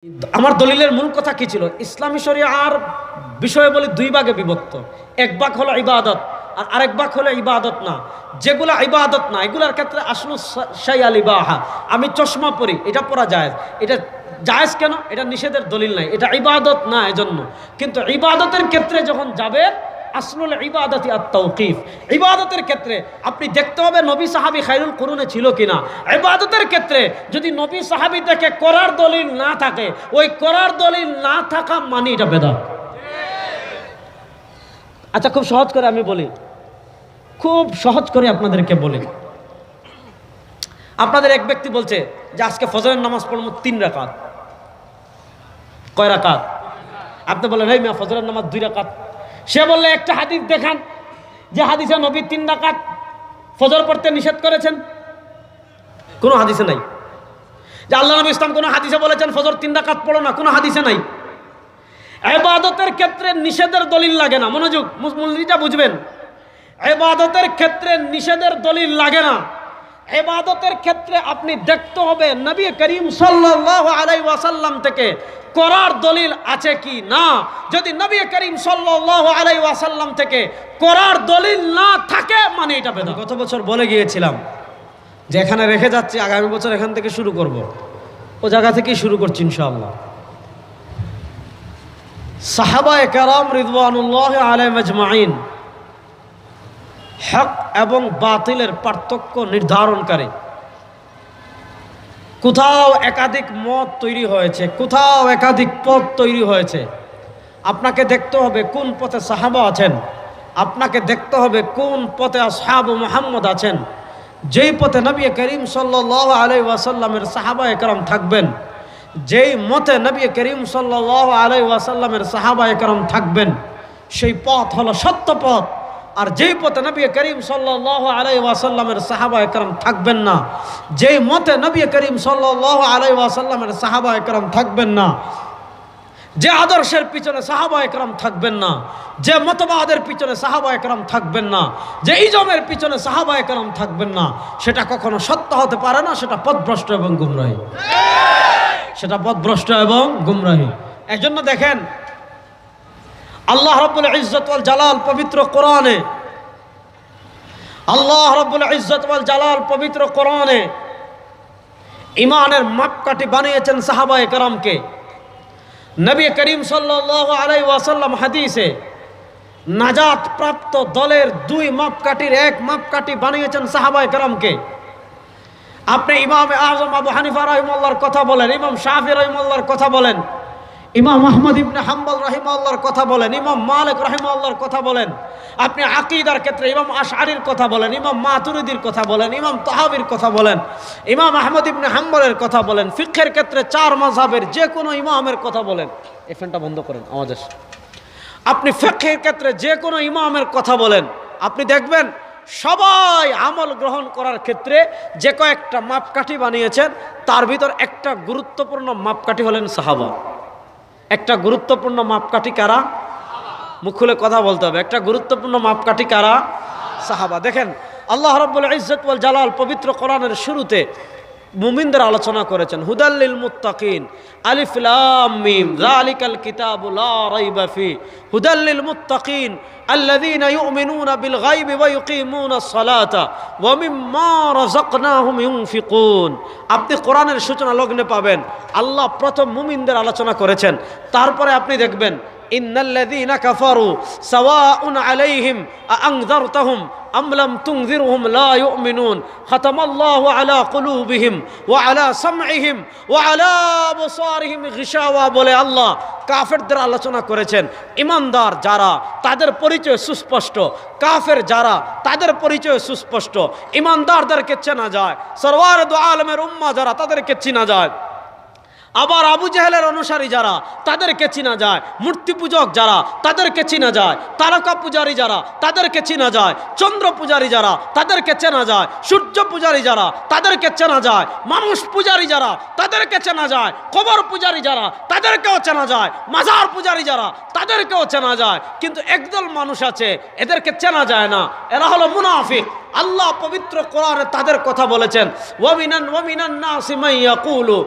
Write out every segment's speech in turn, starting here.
আমার দলিলের মূল কথা কি ছিল? ইসলামী শরিয়ার বিষয়ে বলি দুই ভাগে বিভক্ত। এক ভাগ হলো ইবাদত আর আরেক ভাগ হলো ইবাদত না। যেগুলো ইবাদত না এগুলোর ক্ষেত্রে আসলু শাই আল ইবাহা, আমি চশমা পরি, এটা পরা জায়েজ। এটা জায়েজ কেন? এটা নিষেধের দলিল নাই, এটা ইবাদত না এজন্য। কিন্তু ইবাদতের ক্ষেত্রে যখন যাবে আসলুল ইবাদতি আত-তাওকিফ, ইবাদতের ক্ষেত্রে আপনি দেখতে হবে নবী সাহাবী খায়রুল কুরুনে ছিল কিনা। ইবাদতের ক্ষেত্রে যদি নবী সাহাবী থেকে করার দলিল না থাকে, ওই করার দলিল না থাকা মানে এটা বেদাত। আচ্ছা, খুব সহজ করে আমি বলি, খুব সহজ করে আপনাদেরকে বলি। আপনাদের এক ব্যক্তি বলছে যে আজকে ফজরের নামাজ পড়বো 3 রাকাত। কয় রাকাত? আপনি বলেন এই মিয়া ফজরের নামাজ 2 রাকাত। সে বললে একটা হাদিস দেখান যে হাদিসে নবী 3 রাকাত ফজর পড়তে নিষেধ করেছেন। কোনো হাদিসে নাই। যে আল্লাহ নবী ইসলাম কোনো হাদিসে বলেছেন ফজর 3 রাকাত পড়ো না, কোনো হাদিসে নাই। ইবাদতের ক্ষেত্রে নিষেধের দলিল লাগে না। মনোযোগ, মূলটা বুঝবেন। ইবাদতের ক্ষেত্রে নিষেধের দলিল লাগে না। ইবাদতের ক্ষেত্রে আপনি দেখতে হবে নবী করিম সাল্লাল্লাহু আলাইহি ওয়াসাল্লাম থেকে করার দলিল আছে কি না। যদি নবী করিম সাল্লাল্লাহু আলাইহি ওয়াসাল্লাম থেকে করার দলিল না থাকে মানে এটা বেদাত। গত বছর বলে গিয়েছিলাম যে এখানে রেখে যাচ্ছি, আগামী বছর এখান থেকে শুরু করব। ও জায়গা থেকেই শুরু করছি ইনশাআল্লাহ। সাহাবায়ে কেরাম রিদওয়ানুল্লাহি আলাইহিম আজমাইন হক এবং বাতিলের পার্থক্য নির্ধারণকারী। কোথাও একাধিক মত তৈরি হয়েছে, কোথাও একাধিক পথ তৈরি হয়েছে। আপনাকে দেখতে হবে কোন পথে সাহাবা আছেন, আপনাকে দেখতে হবে কোন পথে আসহাবু মুহাম্মদ আছেন। যেই পথে নবী করিম সাল্লাল্লাহু আলাইহি ওয়াসাল্লামের সাহাবায়ে কেরাম থাকবেন, যেই মতে নবী করিম সাল্লাল্লাহু আলাইহি ওয়াসাল্লামের সাহাবায়ে কেরাম থাকবেন, সেই পথ হলো সত্য পথ। আর যেই পথে নবী করিম সাল্লাল্লাহু আলাইহি ওয়াসাল্লামের সাহাবায়ে কেরাম থাকবেন না, যেই মতে নবী করিম সাল্লাল্লাহু আলাইহি ওয়াসাল্লামের সাহাবায়ে কেরাম থাকবেন না, যে আদর্শের পিছনে সাহাবায়ে কেরাম থাকবেন না, যে মতবাদের পিছনে সাহাবায়ে কেরাম থাকবেন না, যে ইজমের পিছনে সাহাবায়ে কেরাম থাকবেন না, সেটা কখনো সত্য হতে পারে না। সেটা পথভ্রষ্ট এবং গুমরাহী, সেটা পথভ্রষ্ট এবং গুমরাহী। এজন্য দেখেন আল্লাহ রাব্বুল ইজ্জত ওয়াল জালাল পবিত্র কোরআনে, আল্লাহ রাব্বুল ইজ্জত ওয়াল জালাল পবিত্র কোরআনে ঈমানের মাপকাঠি বানিয়েছেন সাহাবায়ে কেরামকে। নবী করিম সাল্লাল্লাহু আলাইহি ওয়াসাল্লাম হাদিসে নাজাত প্রাপ্ত দলের 2 মাপকাঠির 1 মাপকাঠি বানিয়েছেন সাহাবায়ে কেরামকে। আপনি ইমাম আযম আবু হানিফা রাহিমাহুল্লাহর কথা বলেন, ইমাম শাফিঈ রাহিমাহুল্লাহর কথা বলেন, ইমাম আহমদ ইবনে হাম্বল রাহিমাহুল্লাহর কথা বলেন, ইমাম মালিক রাহিমাহুল্লাহর কথা বলেন। আপনি আকীদার ক্ষেত্রে ইমাম আশআরীর কথা বলেন, ইমাম মাতুরিদির কথা বলেন, ইমাম তাহাবীর কথা বলেন, ইমাম আহমদ ইবনে হাম্বলের কথা বলেন। ফিকহের ক্ষেত্রে 4 মাযহাবের যে কোনো ইমামের কথা বলেন। এই ফ্যানটা বন্ধ করেন, আওয়াজ আসে। আপনি ফিকহের ক্ষেত্রে যে কোনো ইমামের কথা বলেন, আপনি দেখবেন সবাই আমল গ্রহণ করার ক্ষেত্রে যে কয়েকটা মাপকাঠি বানিয়েছেন, তার ভিতর একটা গুরুত্বপূর্ণ মাপকাঠি হলেন সাহাবা। একটা গুরুত্বপূর্ণ মাপকাঠি কারা? মুখ খুলে কথা বলতে হবে। একটা গুরুত্বপূর্ণ মাপকাঠি কারা? সাহাবা। দেখেন আল্লাহ রাব্বুল ইজ্জত ওয়াল জালাল পবিত্র কোরআনের শুরুতে মুমিনদের আলোচনা করেছেন। হুদাল লিল মুত্তাকিন, আলিফ লাম মিম, যালিকাল কিতাবু লা রাইবা ফি, হুদাল লিল মুত্তাকিন আল্লাযীনা ইউমিনুনা বিল গায়বি ওয়া ইউকিমুনাস সালাতা ওয়া মিম্মা রাযাকনাহুম ইউনফিকুন। আপনি কোরআনের সূচনা লগ্নে পাবেন আল্লাহ প্রথম মুমিনদের আলোচনা করেছেন। তারপরে আপনি দেখবেন ইন্নাল্লাযীনা কাফারু সাওয়াউন আলাইহিম আনযারতাহুম আম লাম তুনযিরহুম লা ইউমিনুন খাতামাল্লাহু আলা কুলুবিহিম ওয়া আলা সামঈহিম ওয়া আলা আবসারিহিম গিশাওয়া বলে আল্লাহ কাফেরদের আলোচনা করেছেন। ঈমানদার যারা তাদের পরিচয় সুস্পষ্ট, কাফের যারা তাদের পরিচয় সুস্পষ্ট। ঈমানদারদেরকে চেনা যায়, সরওয়ার দু আলমের উম্মাহ যারা তাদেরকে চেনা যায়। আবার আবু জেহেলের অনুসারী যারা তাদেরকে চিনা যায়, মূর্তি পূজক যারা তাদেরকে চিনা যায়, তারকা পূজারী যারা তাদেরকে চিনা যায়, চন্দ্র পূজারী যারা তাদেরকে চেনা যায়, সূর্য পূজারী যারা তাদেরকে চেনা যায়, মানুষ পূজারী যারা তাদেরকে চেনা যায়, কবর পূজারী যারা তাদেরকেও চেনা যায়, মাজার পূজারী যারা তাদেরকেও চেনা যায়। কিন্তু একদল মানুষ আছে এদেরকে চেনা যায় না, এরা হলো মুনাফিক। আল্লাহ পবিত্র কোরআনে তাদের কথা বলেছেন, ওয়ামিনান নাসি মান ইয়াকুলু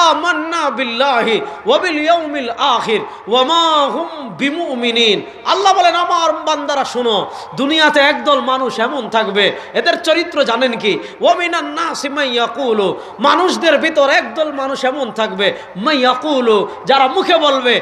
আমান্না বিল্লাহি ওয়া বিল ইয়াউমিল আখির ওয়া মা হুম বিমুমিনিন। আল্লাহ বলেন, আমার বান্দারা শোনো, দুনিয়াতে একদল মানুষ এমন থাকবে, এদের চরিত্র জানেন কি? ওয়ামিনান নাসি মান ইয়াকুলু, মানুষদের ভিতর একদল মানুষ এমন থাকবে, মান ইয়াকুলু, যারা মুখে বলবে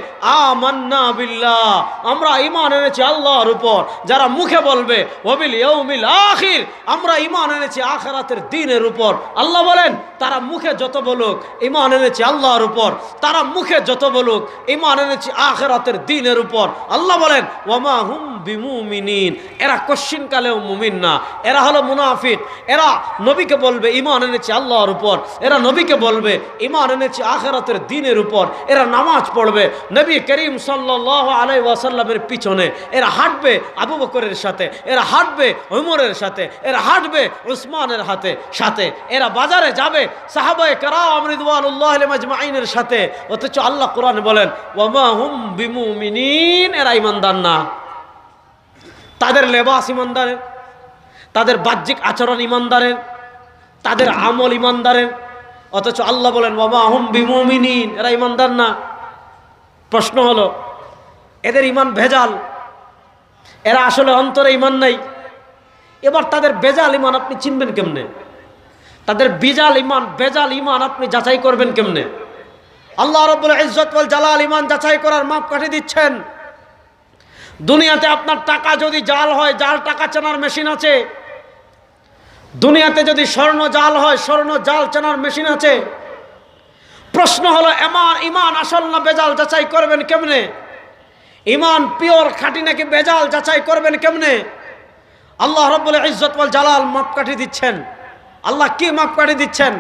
আমান্না বিল্লাহ, আমরা ঈমান এনেছি আল্লাহর উপর, যারা মুখে বলবে ওয়া বিল ইয়াউমিল আখির, আমরা ঈমান এনেছি আখিরাতের দিনের উপর। আল্লাহ বলেন, তারা মুখে যত বলুক ঈমান এনেছি আল্লাহর উপর, তারা মুখে যত বলুক ঈমান এনেছি আখিরাতের দিনের উপর। আল্লাহ বলেন, ওয়ামা হুম বিমুমিনিন, এরা কশ্চিনকালেও মুমিন না, এরা হলো মুনাফিক। এরা নবীকে বলবে ঈমান এনেছি আল্লাহর উপর, এরা নবীকে বলবে ঈমান এনেছি আখিরাতের দিনের উপর, এরা নামাজ পড়বে নবী করিম সাল্লাল্লাহু আলাইহি ওয়াসাল্লামের পিছনে, এরা হাঁটবে আবু বকরের সাথে, এরা হাঁটবে ওমরের সাথে, এরা হাঁটবে উসমানের সাথে, এরা বাজারে যাবে সাহাবায়ে কেরাম রিদওয়ানুল্লাহি আলাইহিম আজমাইনের সাথে। অথচ আল্লাহ কোরআনে বলেন, ওয়ামা হুম বিমুমিনিন, এরা ঈমানদার না। তাদের লেবাস ঈমানদারের, তাদের বাহ্যিক আচরণ ঈমানদারের, তাদের আমল ঈমানদারের, অথচ আল্লাহ বলেন ওয়ামা হুম বিমুমিনিন, এরা ঈমানদার না। প্রশ্ন হলো, এদের ঈমান ভেজাল, এরা আসলে অন্তরে ঈমান নাই। এবার তাদের বেজাল ঈমান আপনি চিনবেন কেমনে? তাদের বেজাল ঈমান আপনি যাচাই করবেন কেমনে? আল্লাহ রাব্বুল ইজ্জত ওয়াল জালাল ঈমান যাচাই করার মাপকাঠি দিচ্ছেন। দুনিয়াতে আপনার টাকা যদি জাল হয়, জাল টাকা চেনার মেশিন আছে। দুনিয়াতে যদি স্বর্ণ জাল হয়, স্বর্ণ জাল চেনার মেশিন আছে। প্রশ্ন হলো, ঈমান আসল না বেজাল যাচাই করবেন কেমনে? ঈমান পিওর খাঁটি নাকি বেজাল যাচাই করবেন কেমনে? আল্লাহ রাব্বুল ইজ্জত ওয়াল জালাল মাপকাঠি দিচ্ছেন। আল্লাহ কি মাপকাঠি দিচ্ছেন?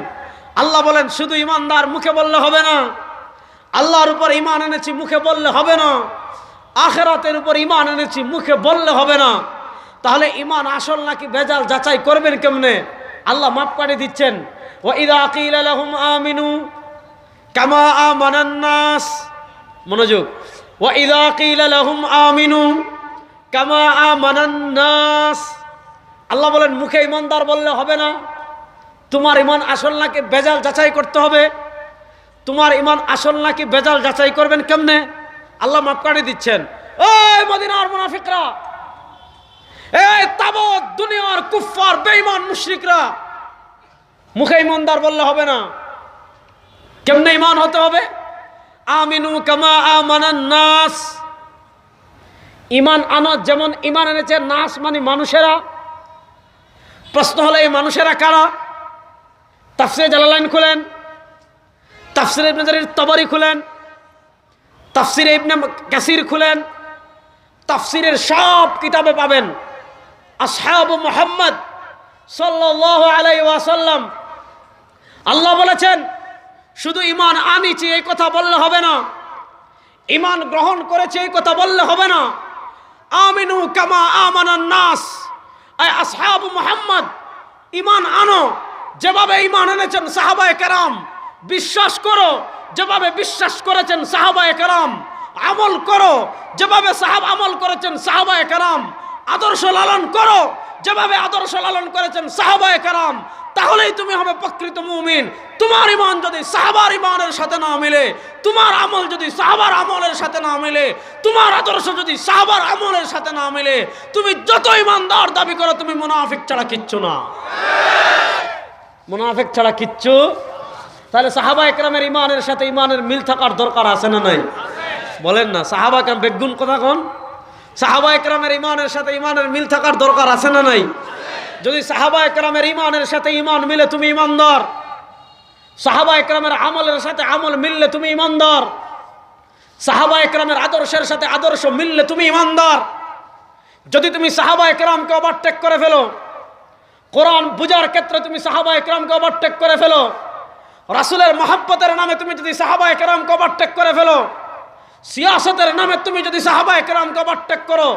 আল্লাহ বলেন, শুধু ঈমানদার মুখে বললে হবে না, আল্লাহর উপর ঈমান এনেছি মুখে বললে হবে না, আখিরাতের উপর ঈমান এনেছি মুখে বললে হবে না। তাহলে ঈমান আসল নাকি বেজাল যাচাই করবেন কেমনে? আল্লাহ মাপকাঠি দিচ্ছেন। ওয়া ইযা কিলা লাহুম আমিনু কামা আমানান নাস, মনোযোগ, ওয়া ইযা কিলা লাহুম আমিনু কামা আমানান নাস। আল্লাহ বলেন, মুখে ঈমানদার বললে হবে না, তোমার ঈমান আসল নাকি বেজাল যাচাই করতে হবে। তোমার ঈমান আসল নাকি বেজাল যাচাই করবেন কেমনে? আল্লাহ মাপকাঠি দিচ্ছেন। এই মদিনার মুনাফিকরা, এই তাবৎ দুনিয়ার কুফফার বেঈমান মুশরিকরা, মুখে ঈমানদার বললে হবে না, কেমনে ঈমান হতে হবে? আমিনু কামা আমানান নাস, ঈমান আনো যেমন ঈমান এনেছে নাস মানে মানুষেরা। প্রশ্ন হলো, এই মানুষেরা কারা? তাফসীরে জালালাইন খুলেন, তাফসীরে ইবনে জারীর তাবরী খুলেন, তাফসীরে ইবনে কাসির খুলেন, তাফসীরের সব কিতাবে পাবেন আসহাবু মুহাম্মদ সাল্লাল্লাহু আলাইহি ওয়াসাল্লাম আল্লাহ বলেছেন, শুধু ঈমান আনিছি এই কথা বললে হবে না, ঈমান গ্রহণ করেছে এই কথা বললে হবে না। আমিনু কামা আমানান নাস, এই আসহাবু মুহাম্মদ ঈমান আনো যেভাবে ঈমান এনেছেন সাহাবায়ে কেরাম, বিশ্বাস করো যেভাবে বিশ্বাস করেছেন সাহাবায়ে কেরাম, আমল করো যেভাবে আমল করেছেন সাহাবায়ে কেরাম, আদর্শ লালন করো যেভাবে আদর্শ লালন করেছেন সাহাবায়ে কেরাম। তাহলেই তুমি হবে প্রকৃত মুমিন। তোমার ঈমান যদি সাহাবার ঈমানের সাথে না মিলে, তোমার আমল যদি সাহাবার আমলের সাথে না মিলে, তোমার আদর্শ যদি সাহাবার আমলের সাথে না মিলে, তুমি যত ঈমানদার দাবি করো, তুমি মুনাফিক ছাড়া কিচ্ছু না, মুনাফিক ছাড়া কিচ্ছু। তাহলে সাহাবায়ে কেরামের ঈমানের সাথে ঈমানের মিল থাকার দরকার আছে না নাই? বলেন না, সাহাবায়ে কেরাম বেগুন কথা কোন? সাহাবায়ে কেরামের ঈমানের সাথে ঈমানের মিল থাকার দরকার আছে না নাই? যদি সাহাবায়ে কেরামের ঈমানের সাথে ঈমান মিলে তুমি ঈমানদার, সাহাবায়ে কেরামের আমলের সাথে আমল মিললে তুমি ঈমানদার, সাহাবায়ে কেরামের আদর্শের সাথে আদর্শ মিললে তুমি ঈমানদার। যদি তুমি সাহাবায়ে কেরামকে ওভারটেক করে ফেলো, কোরআন বুঝার ক্ষেত্রে তুমি সাহাবায়ে কেরামকে ওভারটেক করে ফেলো, রাসূলের মহব্বতের নামে তুমি যদি সাহাবায়ে কেরামকে ওভারটেক করে ফেলো, সিয়াসতের নামে তুমি যদি সাহাবায়ে কেরামকে ওভারটেক করো,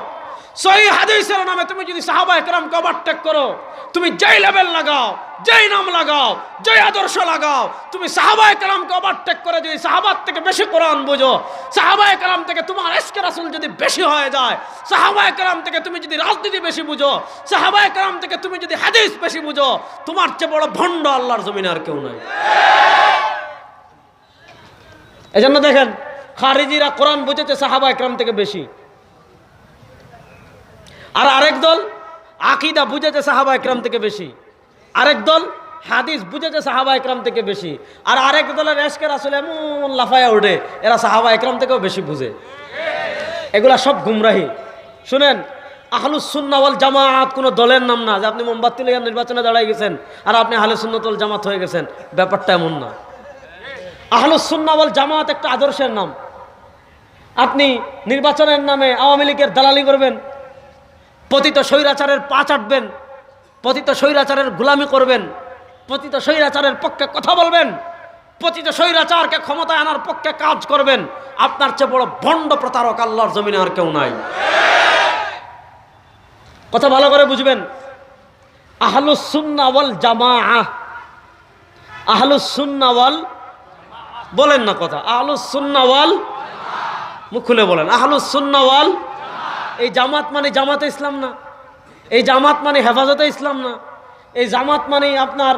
সহিহ হাদিসের নামে তুমি যদি সাহাবায়ে কেরামকে ওভারটেক করো, তুমি যেই লেভেল লাগাও, যেই নাম লাগাও, যেই আদর্শ লাগাও, তুমি সাহাবায়ে কেরামকে ওভারটেক করে যদি সাহাবার থেকে বেশি কোরআন বুঝো, সাহাবায়ে কেরাম থেকে তোমার ইশকে রাসূল যদি বেশি হয়ে যায়, সাহাবায়ে কেরাম থেকে তুমি যদি রাজনীতি বেশি বুঝো, সাহাবায়ে কেরাম থেকে তুমি যদি হাদিস বেশি বুঝো, তোমার চেয়ে বড় ভণ্ড আল্লাহর জমিনে আর কেউ নাই। এজন্য দেখেন খারিজিরা কোরআন বুঝেছে সাহাবায়ে কেরাম থেকে বেশি, আর আরেক দল আকীদা বুঝেছে সাহাবায়ে কেরাম থেকে বেশি, আরেক দল হাদিস বুঝেছে সাহাবায়ে কেরাম থেকে বেশি, আর আরেক দলের ইশকে রাসূল এমন লাফায়া ওঠে এরা সাহাবায়ে কেরাম থেকেও বেশি বুঝে। এগুলা সব গুমরাহি। শুনেন, আহলুস সুন্নাহ ওয়াল জামাত কোনো দলের নাম না যে আপনি মোমবাতি লইয়া নির্বাচনে দাঁড়াই গেছেন আর আপনি আহলুস সুন্নাহ ওয়াল জামাত হয়ে গেছেন, ব্যাপারটা এমন না। আহলুস সুন্নাহ ওয়াল জামাত একটা আদর্শের নাম। আপনি নির্বাচনের নামে আওয়ামী লীগের দালালি করবেন, পতিত স্বৈরাচারের পা চাটবেন, পতিত স্বৈরাচারের গোলামি করবেন, পতিত স্বৈরাচারের পক্ষে কথা বলবেন, পতিত স্বৈরাচারকে ক্ষমতায় আনার পক্ষে কাজ করবেন, আপনার চেয়ে বড় ভণ্ড প্রতারক আল্লাহর জমিনে আর কেউ নাই। কথা ভালো করে বুঝবেন। আহলুস সুন্নাহ ওয়াল জামাআহ, আহলুস সুন্নাহ ওয়াল, বলেন না কথা, আহলুস সুন্নাহ ওয়াল, মুখ খুলে বলেন আহলুস সুন্নাহ ওয়াল। এই জামাত মানে জামাতে ইসলাম না, এই জামাত মানে হেফাজতে ইসলাম না, এই জামাত মানে আপনার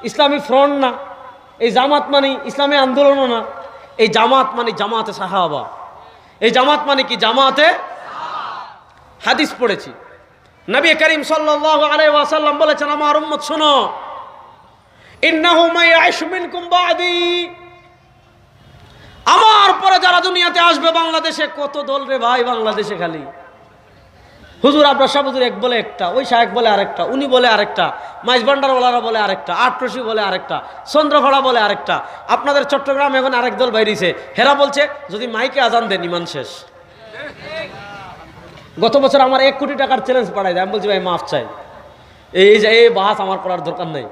ইসলামী ফ্রন্ট না, এই জামাত মানে ইসলামী আন্দোলনও না, এই জামাত মানে জামাতে সাহাবা। এই জামাত মানে কি? জামাতে হাদিস পড়েছি। নবী করিম সাল্লাল্লাহু আলাইহি ওয়াসাল্লাম বলেছেন, আমার উম্মত শোনো, ইন্নাহু মাইয়াইশ মিনকুম বাদি, আমার পরে যারা দুনিয়াতে আসবে বাংলাদেশে, কত দল রে ভাই বাংলাদেশে খালি। হুজুর আব্রাস সাহেব হুজুর এক বলে একটা, ওই শায়েখ বলে আরেকটা, উনি বলে আরেকটা, মাইজবান্ডারওয়ালারা বলে আরেকটা, আটরশি বলে আরেকটা, চন্দ্রভাড়া বলে আরেকটা। আপনাদের চট্টগ্রাম এখন আরেক দল বাইরেছে, হেরা বলছে যদি মাইকে আজান দেন ইমান শেষ। গত বছর আমার 1 কোটি টাকার চ্যালেঞ্জ পাঠাই দেয়, আমি বলছি ভাই মাফ চাই, এই যে এই বাহাস আমার করার দরকার নেই।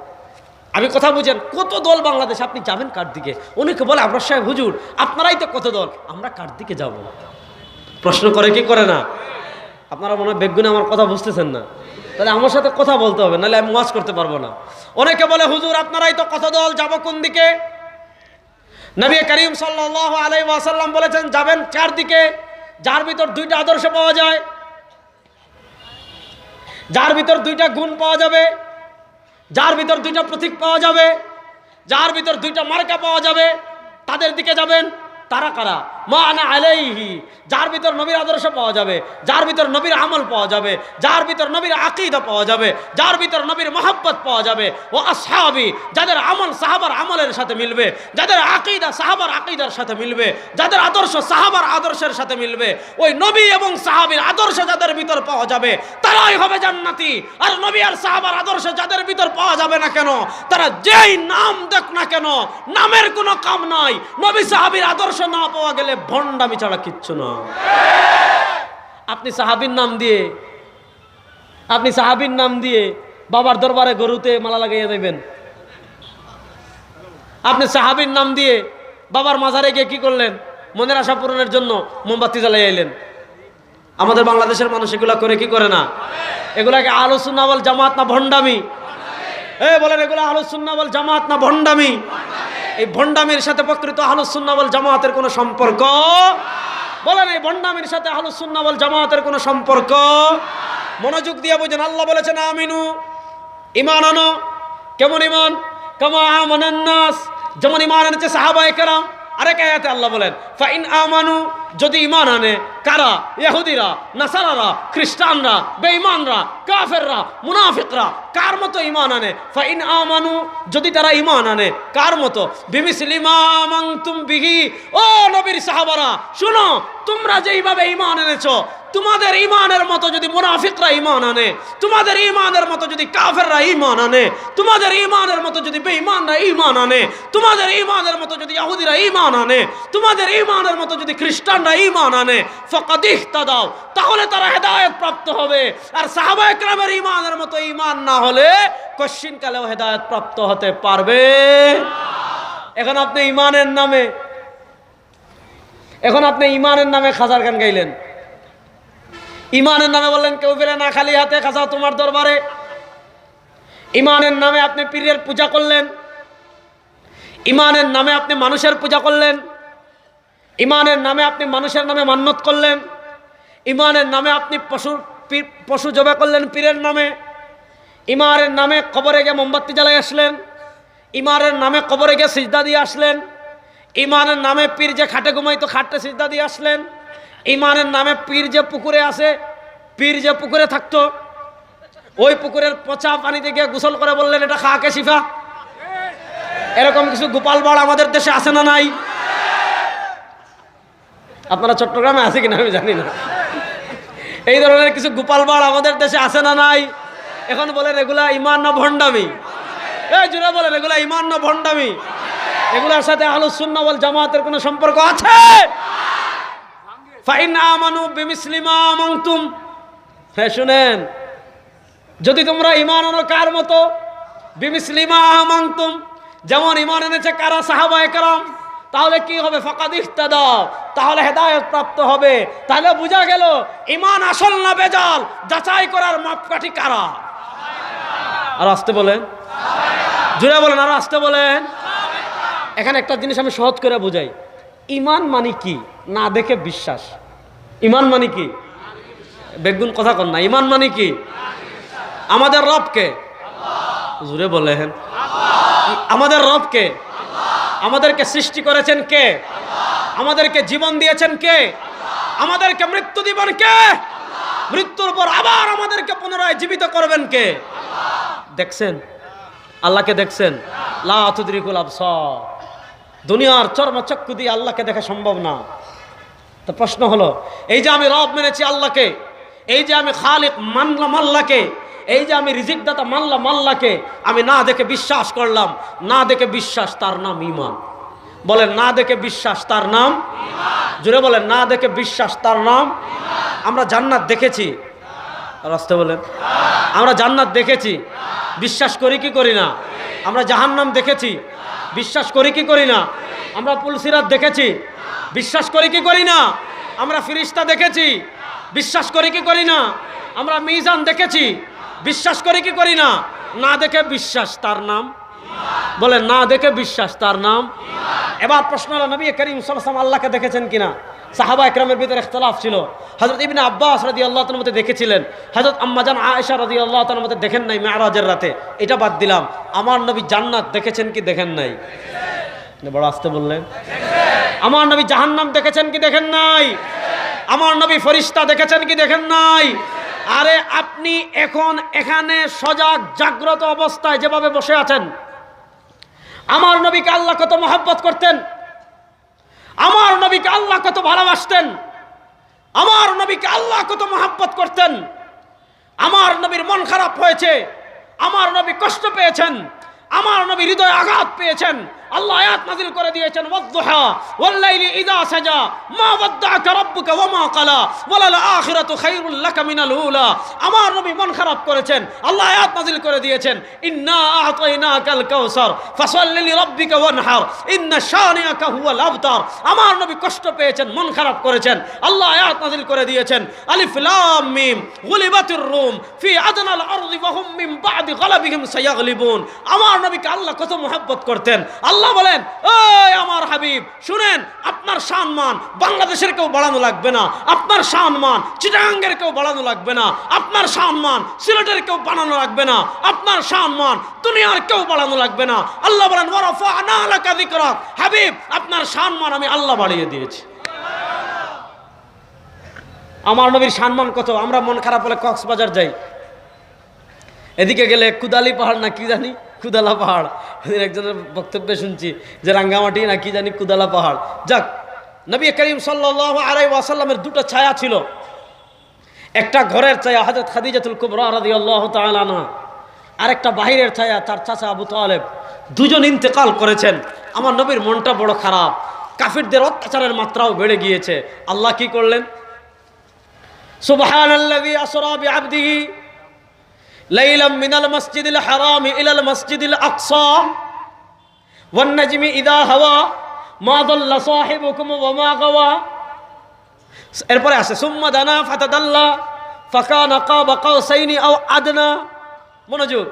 আমি কথা বুঝেন, কত দল বাংলাদেশ, আপনি যাবেন কার দিকে? অনেকে বলে আব্রাস সাহেব হুজুর আপনারাই তো কত দল, আমরা কার দিকে যাব? প্রশ্ন করে কি করে না? আপনারা মনে হয় বেগুনে আমার কথা বুঝতেছেন না, তাহলে আমার সাথে কথা বলতে হবে, নাহলে আমি ওয়াজ করতে পারবো না। অনেকে বলে হুজুর আপনারাই তো কত দল, যাব কোন দিকে? নবী করিম সাল্লাল্লাহু আলাইহি ওয়াসাল্লাম বলেছেন যাবেন চার দিকে, যার ভিতর দুইটা আদর্শ পাওয়া যায়, যার ভিতর দুইটা গুণ পাওয়া যাবে, যার ভিতর দুইটা প্রতীক পাওয়া যাবে, যার ভিতর দুইটা মার্কা পাওয়া যাবে, তাদের দিকে যাবেন। তারা কারা? মা আনা আলাইহি, যার ভিতর নবীর আদর্শ পাওয়া যাবে, যার ভিতর নবীর আমল পাওয়া যাবে, যার ভিতর নবীর আকীদা পাওয়া যাবে, যার ভিতর নবীর মহব্বত পাওয়া যাবে। ও আসহাবি, যাদের আমল সাহাবার আমলের সাথে মিলবে, যাদের আকীদা সাহাবার আকীদার সাথে মিলবে, যাদের আদর্শ সাহাবার আদর্শের সাথে মিলবে, ওই নবী এবং সাহাবীর আদর্শ যাদের ভিতর পাওয়া যাবে তারাই হবে জান্নাতি। আর নবী আর সাহাবার আদর্শ যাদের ভিতর পাওয়া যাবে না কেন, তারা যেই নাম দেখ না কেন, নামের কোনো কাম নাই। নবী সাহাবীর আদর্শ না পাওয়া গেলে ভণ্ডামি ছাড়া কিচ্ছু না। আপনি সাহাবীর নাম দিয়ে বাবার দরবারে গরুতে মালা লাগাইয়া দেবেন। আপনি সাহাবীর নাম দিয়ে বাবার মাজারে গিয়ে কি করলেন? মনের আশা পূরণের জন্য মোমবাতি জ্বালাইলেন। আমাদের বাংলাদেশের মানুষ এগুলা করে কি করে না? এগুলাকে আহলুস সুন্নাহ ওয়াল জামাত না ভণ্ডামি? বলেন এগুলা আহলুস সুন্নাহ ওয়াল জামাত না ভণ্ডামি? এই ভণ্ডামির সাথে প্রকৃত আহলুস সুন্নাহ ওয়াল জামাতের কোনো সম্পর্ক? বলেন এই ভণ্ডামির সাথে আহলুস সুন্নাহ ওয়াল জামাতের কোনো সম্পর্ক? মনোযোগ দিয়ে বুঝেন। আল্লাহ বলেছেন আমিনু, ঈমান আনো। কেমন ঈমান? কামা আমানান নাস, যেমন ঈমান এনেছে সাহাবায়ে কেরাম। আরেক আয়াতে আল্লাহ বলেন ফাইন আমানু, যদি ঈমান আনে কারা? ইহুদিরা, নাসারারা, খ্রিস্টানরা, বেঈমানরা, কাফেররা, মুনাফিকরা। কার মতো ঈমান আনে? ফাইন আমানু, যদি তারা ঈমান আনে কার মতো? বিমিসলি মা আমানতুম বিহি। ও নবীর সাহাবারা শুনো, তোমরা যেইভাবে ঈমান এনেছো, তোমাদের ঈমানের মতো যদি মুনাফিকরা ঈমান আনে, তোমাদের ঈমানের মতো যদি কাফেররা ঈমান আনে, তোমাদের ঈমানের মতো যদি বেঈমানরা ঈমান আনে, তোমাদের ঈমানের মতো যদি ইহুদিরা ঈমান আনে, তোমাদের ঈমানের মতো যদি খ্রিস্টানরা ঈমান আনে, ফাকাদ ইহতাদাও, তাহলে তারা হেদায়েত প্রাপ্ত হবে। আর সাহাবায়ে কেরামের ঈমানের মতো ঈমান না হলে কশিনকালেও হেদায়েত প্রাপ্ত হতে পারবে। এখন আপনি ঈমানের নামে খাজার গান গাইলেন। ঈমানের নামে বললেন কেউ পেলে না খালি হাতে খাজা তোমার দরবারে। ঈমানের নামে আপনি পীরের পূজা করলেন, ঈমানের নামে আপনি মানুষের পূজা করলেন, ইমানের নামে আপনি মানুষের নামে মান্যত করলেন, ইমানের নামে আপনি পশু জবাই করলেন পীরের নামে, ইমানের নামে কবরে গিয়ে মোমবাতি জ্বালাই আসলেন, ইমানের নামে কবরে গিয়ে সিজদা দিয়ে আসলেন, ইমানের নামে পীর যে খাটে ঘুমাইতো খাটে সিজদা দিয়ে আসলেন, ইমানের নামে পীর যে পুকুরে আসে, পীর যে পুকুরে থাকতো ওই পুকুরের পচা পানিতে গিয়ে গোসল করে বললেন এটা খাকে শিফা। এরকম কিছু গোপাল বাড় আমাদের দেশে আছে না নাই? আপনারা চট্টগ্রামে আছে কিনা আমি জানি না। এই ধরনের কিছু গোপাল বাড় আমাদের দেশে আছে না নাই? এখন বলেন এগুলা ইমান না ভণ্ডামি? এই জুড়ে বলেন এগুলা ইমান না ভণ্ডামি? এগুলার সাথে আহলুস সুন্নাহ ওয়াল জামাতের কোনো সম্পর্ক আছে? ফাইন আমানু বিমিসলি মা আমানতুম, হ্যাঁ শুনেন, যদি তোমরা ঈমান আনো কার মতো? বিমিসলি মা আমানতুম, যেমন ঈমান এনেছে কারা? সাহাবায়ে কেরাম। তাহলে কি হবে? ফাকাদ ইহতাদা, তাহলে হেদায়েত প্রাপ্ত হবে। তাহলে বোঝা গেল ঈমান আসল না বেজাল যাচাই করার মাপকাঠি কারা? আর আসতে বলেন, জুড়ে বলেন, আর আসতে বলেন। এখানে একটা জিনিস আমি সহজ করে বুঝাই। ঈমান মানে কি? না দেখে বিশ্বাস। ঈমান মানে কি? বেগুন কথা কন না। ঈমান মানে কি? আমাদের রবকে, জুড়ে বলেন, আমাদের রবকে, আমাদেরকে সৃষ্টি করেছেন কে? আমাদেরকে জীবন দিয়েছেন কে? আমাদেরকে মৃত্যু দিবেন কে? মৃত্যুর পর আবার আমাদেরকে পুনরায় জীবিত করবেন কে? দেখছেন? আল্লাহকে দেখছেন? লা তুদরিকুল আবসার, দুনিয়ার চর্মচক্ষু দিয়ে আল্লাহকে দেখা সম্ভব না। তো প্রশ্ন হলো, এই যে আমি রব মেনেছি আল্লাহকে, এই যে আমি খালিক মানলাম আল্লাহকে, এই যে আমি রিজিকদাতা মানলাম আল্লাহকে, আমি না দেখে বিশ্বাস করলাম, না দেখে বিশ্বাস তার নাম ঈমান। বলেন না দেখে বিশ্বাস তার নাম ঈমান। জোরে বলেন না দেখে বিশ্বাস তার নাম ঈমান। আমরা জান্নাত দেখেছি, রাস্তা বলেন, আমরা জান্নাত দেখেছি, বিশ্বাস করি কি করি না? আমরা জাহান্নাম দেখেছি, বিশ্বাস করি কি করি না? আমরা পুলসিরাত দেখেছি, বিশ্বাস করি কি করি না? আমরা ফিরিস্তা দেখেছি, বিশ্বাস করি কি করি না? আমরা মিজান দেখেছি, বিশ্বাস করি কি করি না? না দেখে বিশ্বাস তার নাম ঈমান। বলেন না দেখে বিশ্বাস তার নাম ঈমান। এবার প্রশ্ন হলো, নবী করিম সাল্লাল্লাহু আলাইহি ওয়াসাল্লাম আল্লাহকে দেখেছেন কিনা? সাহাবা একরামের ভিতরে ইখতিলাফ ছিল। হযরত ইবনে আব্বাস রাদিয়াল্লাহু তাআলা মতে দেখেছিলেন, হযরত আম্মা জান আয়েশা রাদিয়াল্লাহু তাআলা মতে দেখেন নাই মেরাজের রাতে। এটা বাদ দিলাম, আমার নবী জান্নাত দেখেছেন কি দেখেন নাই? বড় আস্তে বললেন। আমার নবী জাহান্নাম দেখেছেন কি দেখেন নাই? আমার নবী ফেরেশতা দেখেছেন কি দেখেন নাই? আরে আপনি এখন এখানে সজাগ জাগ্রত অবস্থায় যেভাবে বসে আছেন, আমার নবীকে আল্লাহ কত মহব্বত করতেন, আমার নবীকে আল্লাহ কত ভালোবাসতেন, আমার নবীকে আল্লাহ কত মহব্বত করতেন। আমার নবীর মন খারাপ হয়েছে, আমার নবী কষ্ট পেয়েছেন, আমার নবী হৃদয়ে আঘাত পেয়েছেন। আল্লাহ আয়াত নাযিল করে দিয়েছেন, ওয়াদ-দুহা ওয়াল-লাইলি ইযা সাজা মা ওয়াদ্দাআকা রাব্বুকা ওয়া মা ক্বালা ওয়ালাল আখিরাতু খায়রুল লাকা মিনাল উলা। আমার নবী মন খারাপ করেছেন, আল্লাহ আয়াত নাযিল করে দিয়েছেন, ইন্না আ'তাইনাকাল কাউসার ফাসাল্লি লিরাব্বিকা ওয়ানহার ইন্না শানিআকা হুয়াল আবতার। আমার নবী কষ্ট পেয়েছেন, মন খারাপ করেছেন, আল্লাহ আয়াত নাযিল করে দিয়েছেন, আলিফ লাম মিম গুলিবাতির রুম ফি আদনাল আরদি ওয়া হুম মিন বা'দি গালাবিহিম সায়াগলিবুন। আমার নবীকে আল্লাহ কত মহব্বত করতেন। আল্লাহ বলেন, এই আমার হাবিব শুনেন, আপনার সম্মান বাংলাদেশের কেউ বাড়ানো লাগবে না, আপনার সম্মান চিটাগাঙ্গের কেউ বাড়ানো লাগবে না, আপনার সম্মান সিলেটের কেউ বাড়ানো লাগবে না, আপনার সম্মান দুনিয়ার কেউ বাড়ানো লাগবে না। আল্লাহ বলেন, ওয়া রাফা'না লাকা যিকরাক, হাবিব আপনার সম্মান আমি আল্লাহ বাড়িয়ে দিয়েছি। আমার নবীর সম্মান কত। আমরা মন খারাপ হলে কক্সবাজার যাই, এদিকে গেলে কুদালি পাহাড় না কি জানি, কুদালা পাহাড়, একজনের বক্তব্যে শুনছি যে রাঙ্গামাটি না কি জানি কুদালা পাহাড়। যাক, নবী করিম সাল্লাল্লাহু আলাইহি ওয়াসাল্লামের দুটো ছায়া ছিল, একটা ঘরের ছায়া হযরত খাদিজাতুল কুবরা রাদিয়াল্লাহু তাআলা আনহা, আর একটা বাহিরের ছায়া তার চাচা আবু তালেব। দুজন ইন্তেকাল করেছেন। আমার নবীর মনটা বড় খারাপ, কাফিরদের অত্যাচারের মাত্রাও বেড়ে গিয়েছে। আল্লাহ কি করলেন? সুবহানাল্লাযী আসরা বিআবদিহি লাইলাম মিনাল মসজিদিল হারামি ইলাল মসজিদিল আকসা ওয়ান নাজমি ইযা হাওয়া মা দাল্লা সাহিবুকুম ওয়া মা গাওয়া। এরপরে আসে সুম্মা দানা ফাতাদাল্লা ফাকানা কাবা কাউসাইনি আও আদনা। মনোযোগ,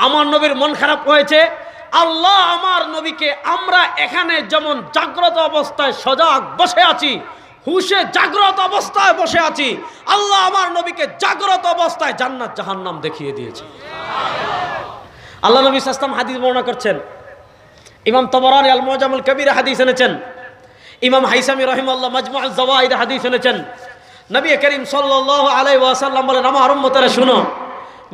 আমার নবীর মন খারাপ হয়েছে, আল্লাহ আমার নবীকে আমরা এখানে যেমন জাগ্রত অবস্থায় সজাগ বসে আছি, হুশে জাগ্রত অবস্থায় বসে আছি, আল্লাহ আমার নবীকে জাগ্রত অবস্থায় জান্নাত জাহান্নাম দেখিয়ে দিয়েছে। আল্লাহ নবী সাল্লাল্লাহু আলাইহি ওয়াসাল্লাম হাদিস বর্ণনা করছেন। ইমাম তাবরানী আল মুজামুল কবির হাদিস এনেছেন। ইমাম হাইসামি রাহিমাহুল্লাহ মাজমুউজ জাওয়াইদ হাদিস এনেছেন। নবী করিম সাল্লাল্লাহু আলাইহি ওয়াসাল্লাম বলেন, আমার উম্মতেরা শুনো,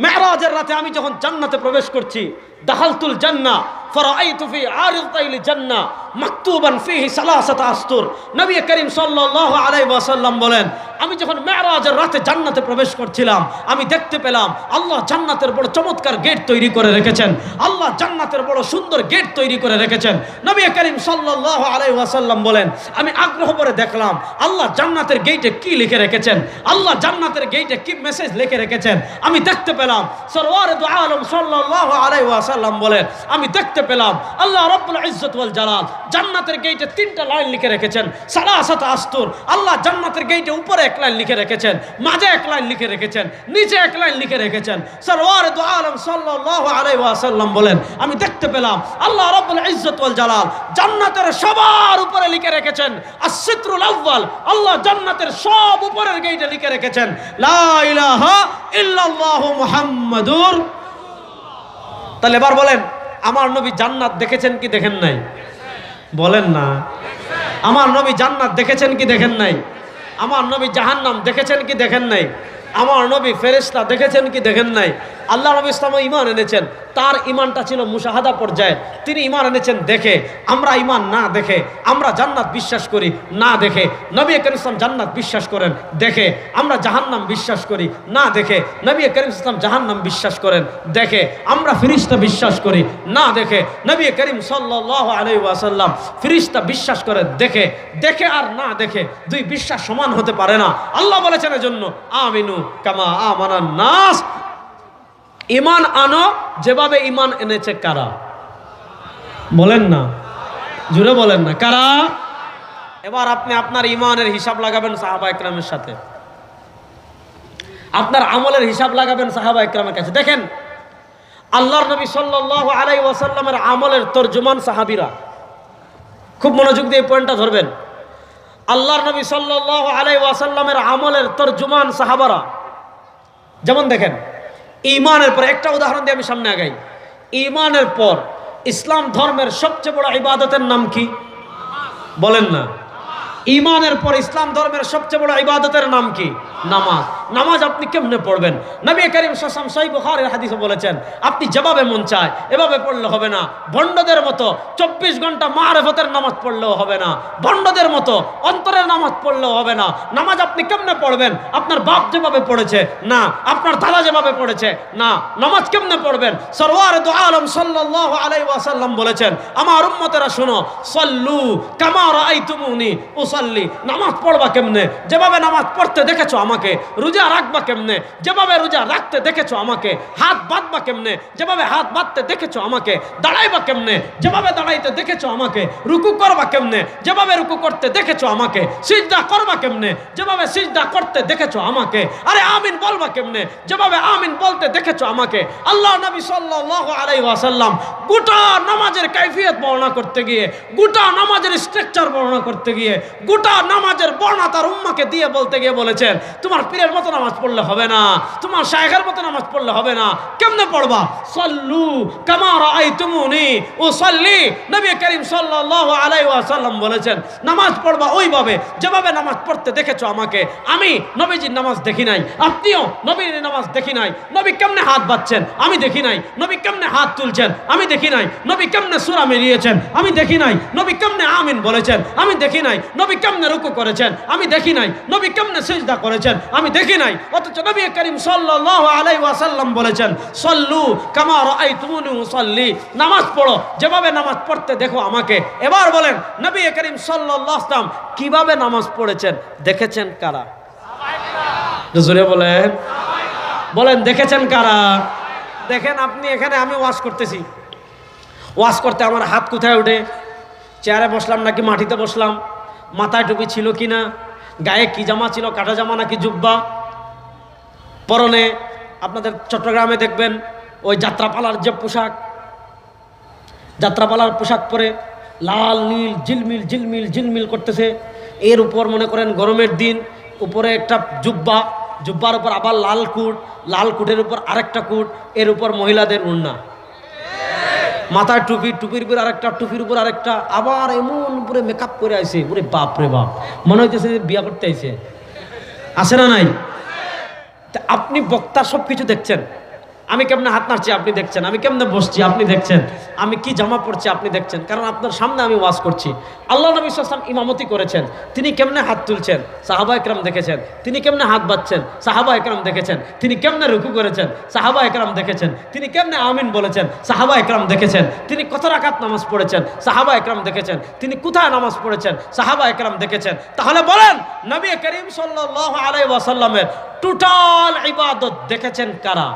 মেরাজের রাতে আমি যখন জান্নাতে প্রবেশ করছি, দাখালতুল জান্নাহ ফারাআইতু ফি আরিদাইল জান্নাহ মাকতুবান ফিহি সালাসাত আসতুর। নবী করিম সাল্লাল্লাহু আলাইহি ওয়াসাল্লাম বলেন, আমি যখন মেরাজের রাতে জান্নাতে প্রবেশ করছিলাম, আমি দেখতে পেলাম আল্লাহ জান্নাতের বড় চমৎকার গেট তৈরি করে রেখেছেন। আল্লাহ জান্নাতের বড় সুন্দর গেট তৈরি করে রেখেছেন। নবী করিম সাল্লাল্লাহু আলাইহি ওয়াসাল্লাম বলেন, আমি আগ্রহ করে দেখলাম আল্লাহ জান্নাতের গেটে কি লিখে রেখেছেন, আল্লাহ জান্নাতের গেটে কি মেসেজ লিখে রেখেছেন। আমি দেখতে পেলাম সরওয়ারে দু আলম সাল্লাল্লাহু আলাইহি ওয়াসাল্লাম বলেন, আমি দেখতে পেলাম আল্লাহ রাব্বুল ইজ্জত ওয়াল জালাল জান্নাতের গেটে 3টা লাইন লিখে রেখেছেন, সালাসাত আসতুর। আল্লাহ জান্নাতের গেটে উপরে 1 লাইন লিখে রেখেছেন, মাঝে 1 লাইন লিখে রেখেছেন, নিচে 1 লাইন লিখে রেখেছেন। সরওয়ারে দু আলম সাল্লাল্লাহু আলাইহি ওয়াসাল্লাম বলেন, আমি দেখতে পেলাম আল্লাহ রাব্বুল ইজ্জত ওয়াল জালাল জান্নাতের সবার উপরে লিখে রেখেছেন আস-সিতরুল আউয়াল। আল্লাহ জান্নাতের সব উপরের গেটে লিখে রেখেছেন লা ইলাহা ইল্লাল্লাহু মুহাম্মাদুর। তাহলে এবার বলেন, আমার নবী জান্নাত দেখেছেন কি দেখেন নাই? বলেন না। আমার নবী জান্নাত দেখেছেন কি দেখেন নাই? আমার নবী জাহান্নাম দেখেছেন কি দেখেন নাই? আমার নবী ফেরেশতা দেখেছেন কি দেখেন নাই? আল্লাহ নবী ইসলামে ঈমান এনেছেন, তার ঈমানটা ছিল মুশাহাদা পর্যায়ে। তিনি ঈমান এনেছেন দেখে, আমরা ঈমান না দেখে। আমরা জান্নাত বিশ্বাস করি না দেখে। নবী করিম ইসলাম জান্নাত বিশ্বাস করেন দেখে। আমরা জাহান্নাম বিশ্বাস করি না দেখে। নবী করিম ইসলাম জাহান্নাম বিশ্বাস করেন দেখে। আমরা ফেরেশতা বিশ্বাস করি না দেখে। নবী করিম সাল্লাল্লাহু আলাইহি ওয়াসাল্লাম ফেরেশতা বিশ্বাস করে দেখে। দেখে আর না দেখে দুই বিশ্বাস সমান হতে পারে না। আল্লাহ বলেছেন এজন্য আমিনু কামা আমানান নাস, ঈমান আনো যেভাবে ঈমান এনেছে কারা? বলেন না, জোরে বলেন না, কারা? এবার আপনি আপনার ঈমানের হিসাব লাগাবেন সাহাবা ইকরামের সাথে, আপনার আমলের হিসাব লাগাবেন সাহাবা ইকরামের কাছে। দেখেন আল্লাহর নবী সাল্লাল্লাহু আলাইহি ওয়াসাল্লামের আমলের তরজমান সাহাবীরা, খুব মনোযোগ দিয়ে পয়েন্টটা ধরবেন। আল্লাহর নবী সাল্লাল্লাহু আলাইহি ওয়াসাল্লামের আমলের তরজমান সাহাবারা, যেমন দেখেন ঈমানের পর, একটা উদাহরণ দিয়ে আমি সামনে আগাই। ঈমানের পর ইসলাম ধর্মের সবচেয়ে বড় ইবাদতের নাম কি? বলেন না। ঈমানের পর ইসলাম ধর্মের সবচেয়ে বড় ইবাদতের নাম কি? নামাজ। নামাজ আপনি কেমনে পড়বেন? নবী করিম সাল্লাল্লাহু আলাইহি ওয়াসাল্লাম সহিহ বুখারীর হাদিসে বলেছেন, আপনি যেভাবে মন চায় এভাবে পড়লে হবে না। ভণ্ডদের মতো 24 ঘন্টা মারিফতের নামাজ পড়লেও হবে না। ভণ্ডদের মতো অন্তরের নামাজ পড়লেও হবে না। নামাজ আপনি কেমনে পড়বেন? আপনার বাপ যেভাবে পড়েছে না, আপনার দাদা যেভাবে পড়েছে না। নামাজ কেমনে পড়বেন? সরওয়ারে দু আলম সাল্লাল্লাহু আলাইহি ওয়াসাল্লাম বলেছেন, আমার উম্মতেরা শুনো, সাল্লু কামা রাআইতুমুনি উসাল্লি। নামাজ পড়বা কেমনে? যেভাবে নামাজ পড়তে দেখেছো আমাকে। রোজা রাখবা কেমনে? যেভাবে রোজা রাখতে দেখেছো আমাকে। হাত বাঁধবা কেমনে? যেভাবে হাত বাঁধতে দেখেছো আমাকে। দাঁড়াইবা কেমনে? যেভাবে দাঁড়াইতে দেখেছো আমাকে। রুকু করবা কেমনে? যেভাবে রুকু করতে দেখেছো আমাকে। সিজদা করবা কেমনে? যেভাবে সিজদা করতে দেখেছো আমাকে। আরে আমিন বলবা কেমনে? যেভাবে আমিন বলতে দেখেছো আমাকে। আল্লাহ নবী সাল্লাল্লাহু আলাইহি ওয়াসাল্লাম গোটা নামাজের কাইফিয়ত বর্ণনা করতে গিয়ে, গোটা নামাজের স্ট্রাকচার বর্ণনা করতে গিয়ে, গোটা নামাজের বর্ণনা তার উম্মাকে দিয়ে বলতে গিয়ে বলেছেন, তোমার পীরের মতো নামাজ পড়লে হবে না, তোমার শায়খের মতো নামাজ পড়লে হবে না। কেমনে পড়বা? সাল্লু কামা রাআইতুমুনি উসাল্লি। নবী করিম সাল্লাল্লাহু আলাইহি ওয়াসাল্লাম বলেছেন, নামাজ পড়বা ওইভাবে যেভাবে নামাজ পড়তে দেখেছো আমাকে। আমি নবীজির নামাজ দেখি নাই, আপনিও নবীর নামাজ দেখি নাই। নবী কেমনে হাত বাঁধছেন আমি দেখি নাই। নবী কেমনে হাত তুলছেন আমি দেখি নাই। নবী কেমনে সূরা মিলিয়েছেন আমি দেখি নাই। নবী কেমনে আমিন বলেছেন আমি দেখি নাই। নবী কেমনে রুকু করেছেন আমি দেখি নাই। নবী কেমনে সিজদা করেছেন আমি দেখি নাই। অথচ নবী করিম সাল্লাল্লাহু আলাইহি ওয়াসাল্লাম বলেছেন, সাল্লু কামা রাআইতুমুনি উসাল্লি। নামাজ পড়ো যেভাবে নামাজ পড়তে দেখো আমাকে। এবার বলেন, নবী করিম সাল্লাল্লাহু আলাইহি ওয়াসাল্লাম কিভাবে নামাজ পড়েছেন দেখেছেন কারা? জোরে বলেন, বলেন দেখেছেন কারা? দেখেন আপনি এখানে আমি ওয়াজ করতেছি, ওয়াজ করতে আমার হাত কোথায় ওঠে? চেয়ারে বসলাম নাকি মাটিতে বসলাম? মাথায় টুপি ছিল কিনা? গায়ে কি জামা ছিল, কাটা জামা নাকি জুব্বা? পরনে আপনাদের চট্টগ্রামে দেখবেন ওই যাত্রাপালার যে পোশাক, যাত্রাপালার পোশাক পরে লাল নীল ঝিলমিল ঝিলমিল ঝিলমিল করতেছে। এর উপর মনে করেন গরমের দিন উপরে একটা জুব্বা, জুব্বার উপর আবার লাল কুটের উপর আরেকটা কুট, এর উপর মহিলাদের ওড়না, মাথায় টুপি, টুপির উপর আরেকটা, টুপির উপর আরেকটা, আবার এমন উপরে মেকআপ করে আইছে, ওরে বাপ রে বাপ, মনে হইতেছে যে বিয়া করতে আইছে। আছে না নাই? আপনি বক্তা সব কিছু দেখছেন, আমি কেমনে হাত নাড়ছি আপনি দেখছেন, আমি কেমনে বসছি আপনি দেখছেন, আমি কি জামা পড়ছি আপনি দেখছেন, কারণ আপনার সামনে আমি ওয়াজ করছি। আল্লাহ নবী সাল্লাল্লাহু আলাইহি ওয়াসাল্লাম ইমামতি করেছেন, তিনি কেমনে হাত তুলছেন সাহাবা একরাম দেখেছেন, তিনি কেমনে হাত বাঁধছেন সাহাবা একরাম দেখেছেন, তিনি কেমনে রুকু করেছেন সাহাবা একরাম দেখেছেন, তিনি কেমনে আমিন বলেছেন সাহাবা একরাম দেখেছেন, তিনি কত রাকাত নামাজ পড়েছেন সাহাবা একরাম দেখেছেন, তিনি কোথায় নামাজ পড়েছেন সাহাবা একরাম দেখেছেন। তাহলে বলেন নবী করিম সাল্লাল্লাহু আলাইহি ওয়াসাল্লামের টোটাল ইবাদত দেখেছেন কারা?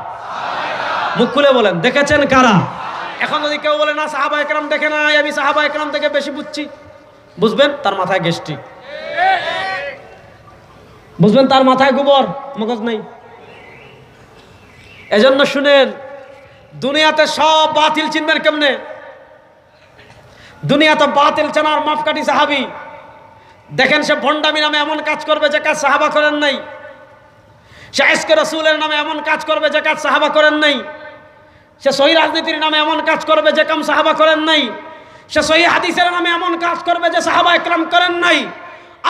মুখ খুলে বলেন, দেখেছেন কারা? এখন যদি কেউ বলে না সাহাবা একরাম দেখে নাই, আমি সাহাবা একরাম থেকে বেশি বুঝছি, বুঝবেন তার মাথায় গ্যাস্ট্রিক, বুঝবেন তার মাথায় গোবর, মগজ নেই। এজন্য শুনেন, দুনিয়াতে সব বাতিল চিনবেন কেমনে? দুনিয়াতে বাতিল চেনার মাপকাঠি সাহাবী। দেখেন সে ভণ্ডামি নামে এমন কাজ করবে যে কাজ সাহাবা করেন নাই, সে ইশকে রাসূলের নামে এমন কাজ করবে যে কাজ সাহাবা করেন নাই, সে সহি রাজনীতির নামে এমন কাজ করবে যে কাম সাহাবা করেন নাই, সে সহি হাদিসের নামে এমন কাজ করবে যে সাহাবা একরাম করেন নাই।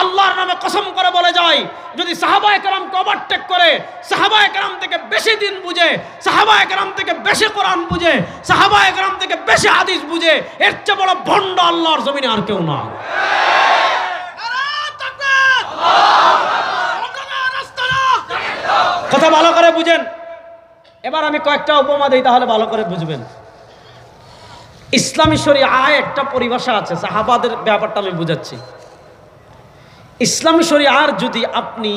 আল্লাহর নামে কসম করে বলে যায়, যদি সাহাবা একরামকে ওভারটেক করে, সাহাবা একরাম থেকে বেশি দিন বুঝে, সাহাবা একরাম থেকে বেশি কোরআন বুঝে, সাহাবা একরাম থেকে বেশি হাদিস বুঝে, এর চেয়ে বড় ভণ্ড আল্লাহর জমিনে আর কেউ না। কথা ভালো করে বুঝেন। এবার আমি কয়েকটা উপমা দিই, তাহলে ভালো করে বুঝবেন। ইসলামী শরিয়ায় একটা পরিভাষা আছে, সাহাবাদের ব্যাপারটা আমি বুঝাচ্ছি। ইসলামী শরিয়ার যদি আপনি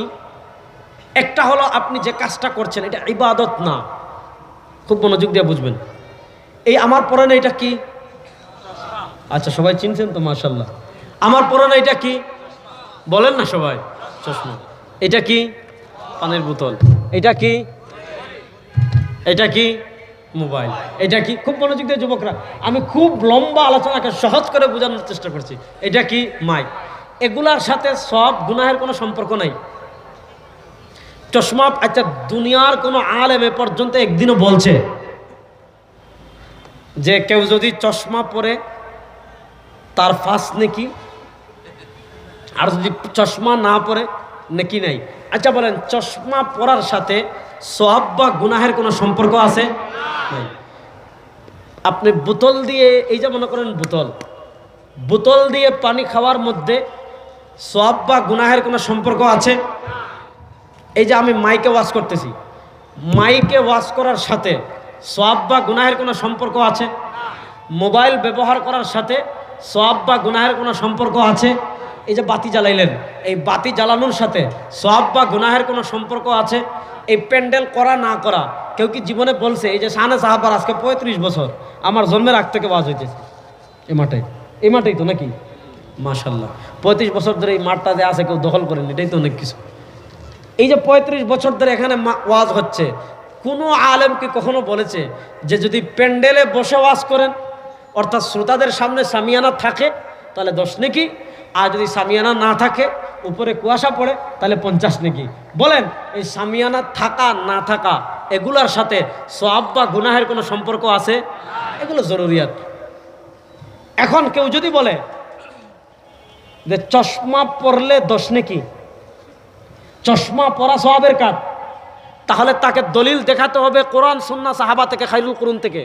একটা হলো, আপনি যে কাজটা করছেন এটা ইবাদত না, খুব মনোযোগ দিয়ে বুঝবেন। এই আমার পরনে এটা কি? আচ্ছা সবাই চিনছেন তো, মাশাআল্লাহ। আমার পরনে এটা কি বলেন না সবাই? চশমা। এটা কি? পানির বোতল। এটা কি? এটা কি? মোবাইল। এটা কি? খুব মনোযোগ দিয়ে যুবকরা, আমি খুব লম্বা আলোচনাকে সহজ করে বোঝানোর চেষ্টা করছি। এটা কি? মাইক। এগুলার সাথে সব গুনাহের কোনো সম্পর্ক নাই। চশমা, আচ্ছা দুনিয়ার কোনো আলেম এ পর্যন্ত একদিনও বলছে যে কেউ যদি চশমা পরে তার ফাঁস নেকি, আর যদি চশমা না পরে নেকি নাই? আচ্ছা বলেন, চশমা পরার সাথে সওয়াব বা গুনাহের কোনো সম্পর্ক আছে? নাই। আপনি বোতল দিয়ে, এই যে মনে করেন বোতল দিয়ে পানি খাওয়ার মধ্যে সওয়াব বা গুনাহের কোনো সম্পর্ক আছে? এই যে আমি মাইকে ওয়াজ করতেছি, মাইকে ওয়াজ করার সাথে সওয়াব বা গুনাহের কোনো সম্পর্ক আছে? মোবাইল ব্যবহার করার সাথে সওয়াব বা গুনাহের কোনো সম্পর্ক আছে? এই যে বাতি জ্বালাইলেন, এই বাতি জ্বালানোর সাথে সওয়াব বা গুনাহের কোনো সম্পর্ক আছে? এই প্যান্ডেল করা না করা, কেউ কি জীবনে বলছে? এই যে শানে সাহাবার আজকে 35 বছর, আমার জন্মের আগ থেকে ওয়াজ হইতেছে এই মাঠেই তো নাকি? মাশাআল্লাহ, 35 বছর ধরে এই মাঠটা যে আছে কেউ দখল করেন, এটাই তো অনেক কিছু। এই যে 35 বছর ধরে এখানে ওয়াজ হচ্ছে, কোনো আলেম কি কখনো বলেছে যে যদি প্যান্ডেলে বসে ওয়াজ করেন, অর্থাৎ শ্রোতাদের সামনে সামিয়ানা থাকে তাহলে 10 নেকি, আর যদি সামিয়ানা না থাকে, উপরে কুয়াশা পড়ে, তাহলে 50 নেকি? বলেন, এই সামিয়ানা থাকা না থাকা এগুলার সাথে সওয়াব বা গুনাহের কোনো সম্পর্ক আছে? এগুলো জরুরিয়াত। এখন কেউ যদি বলে যে চশমা পরলে 10 নেকি, চশমা পরা সওয়াবের কাজ, তাহলে তাকে দলিল দেখাতে হবে কোরআন সুন্নাহ সাহাবা থেকে, খায়রুল কুরুন থেকে।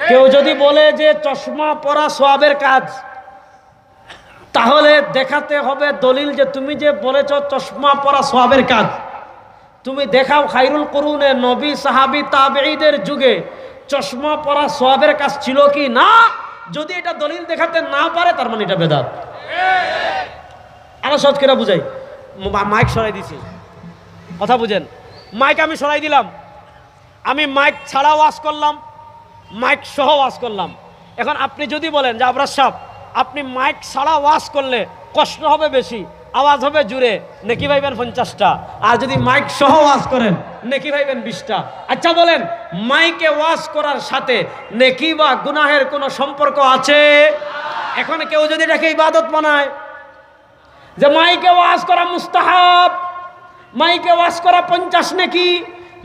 কেউ যদি বলে যে চশমা পরা সওয়াবের কাজ, তাহলে দেখাতে হবে দলিল যে তুমি যে বলেছ চশমা পরা সওয়াবের কাজ, তুমি দেখাও খায়রুল কুরুনে নবী সাহাবী তাবেঈদের যুগে চশমা পরা সওয়াবের কাজ ছিল কি না। যদি এটা দলিল দেখাতে না পারে, তার মানে এটা বেদাত। আরো সহজ করে বুঝাই, মাইক সরাই দিছি, কথা বুঝেন। মাইক আমি সরাই দিলাম, আমি মাইক ছাড়া ওয়াজ করলাম, মাইক সহ ওয়াজ করলাম। এখন আপনি যদি বলেন যে আবরার সাহেব, আপনি মাইক ছাড়া ওয়াজ করলে কষ্ট হবে বেশি, আওয়াজ হবে জুড়ে, নেকি পাইবেন 50টা। আর যদি মাইক সহ ওয়াজ করেন নেকি পাইবেন 20টা। আচ্ছা বলেন, মাইকে ওয়াজ করার সাথে নেকি বা গুনাহের কোনো সম্পর্ক আছে? এখন কেউ যদি এটাকে ইবাদত বানায় যে মাইকে ওয়াজ করা মুস্তাহাব, মাইকে ওয়াজ করা 50 নেকি,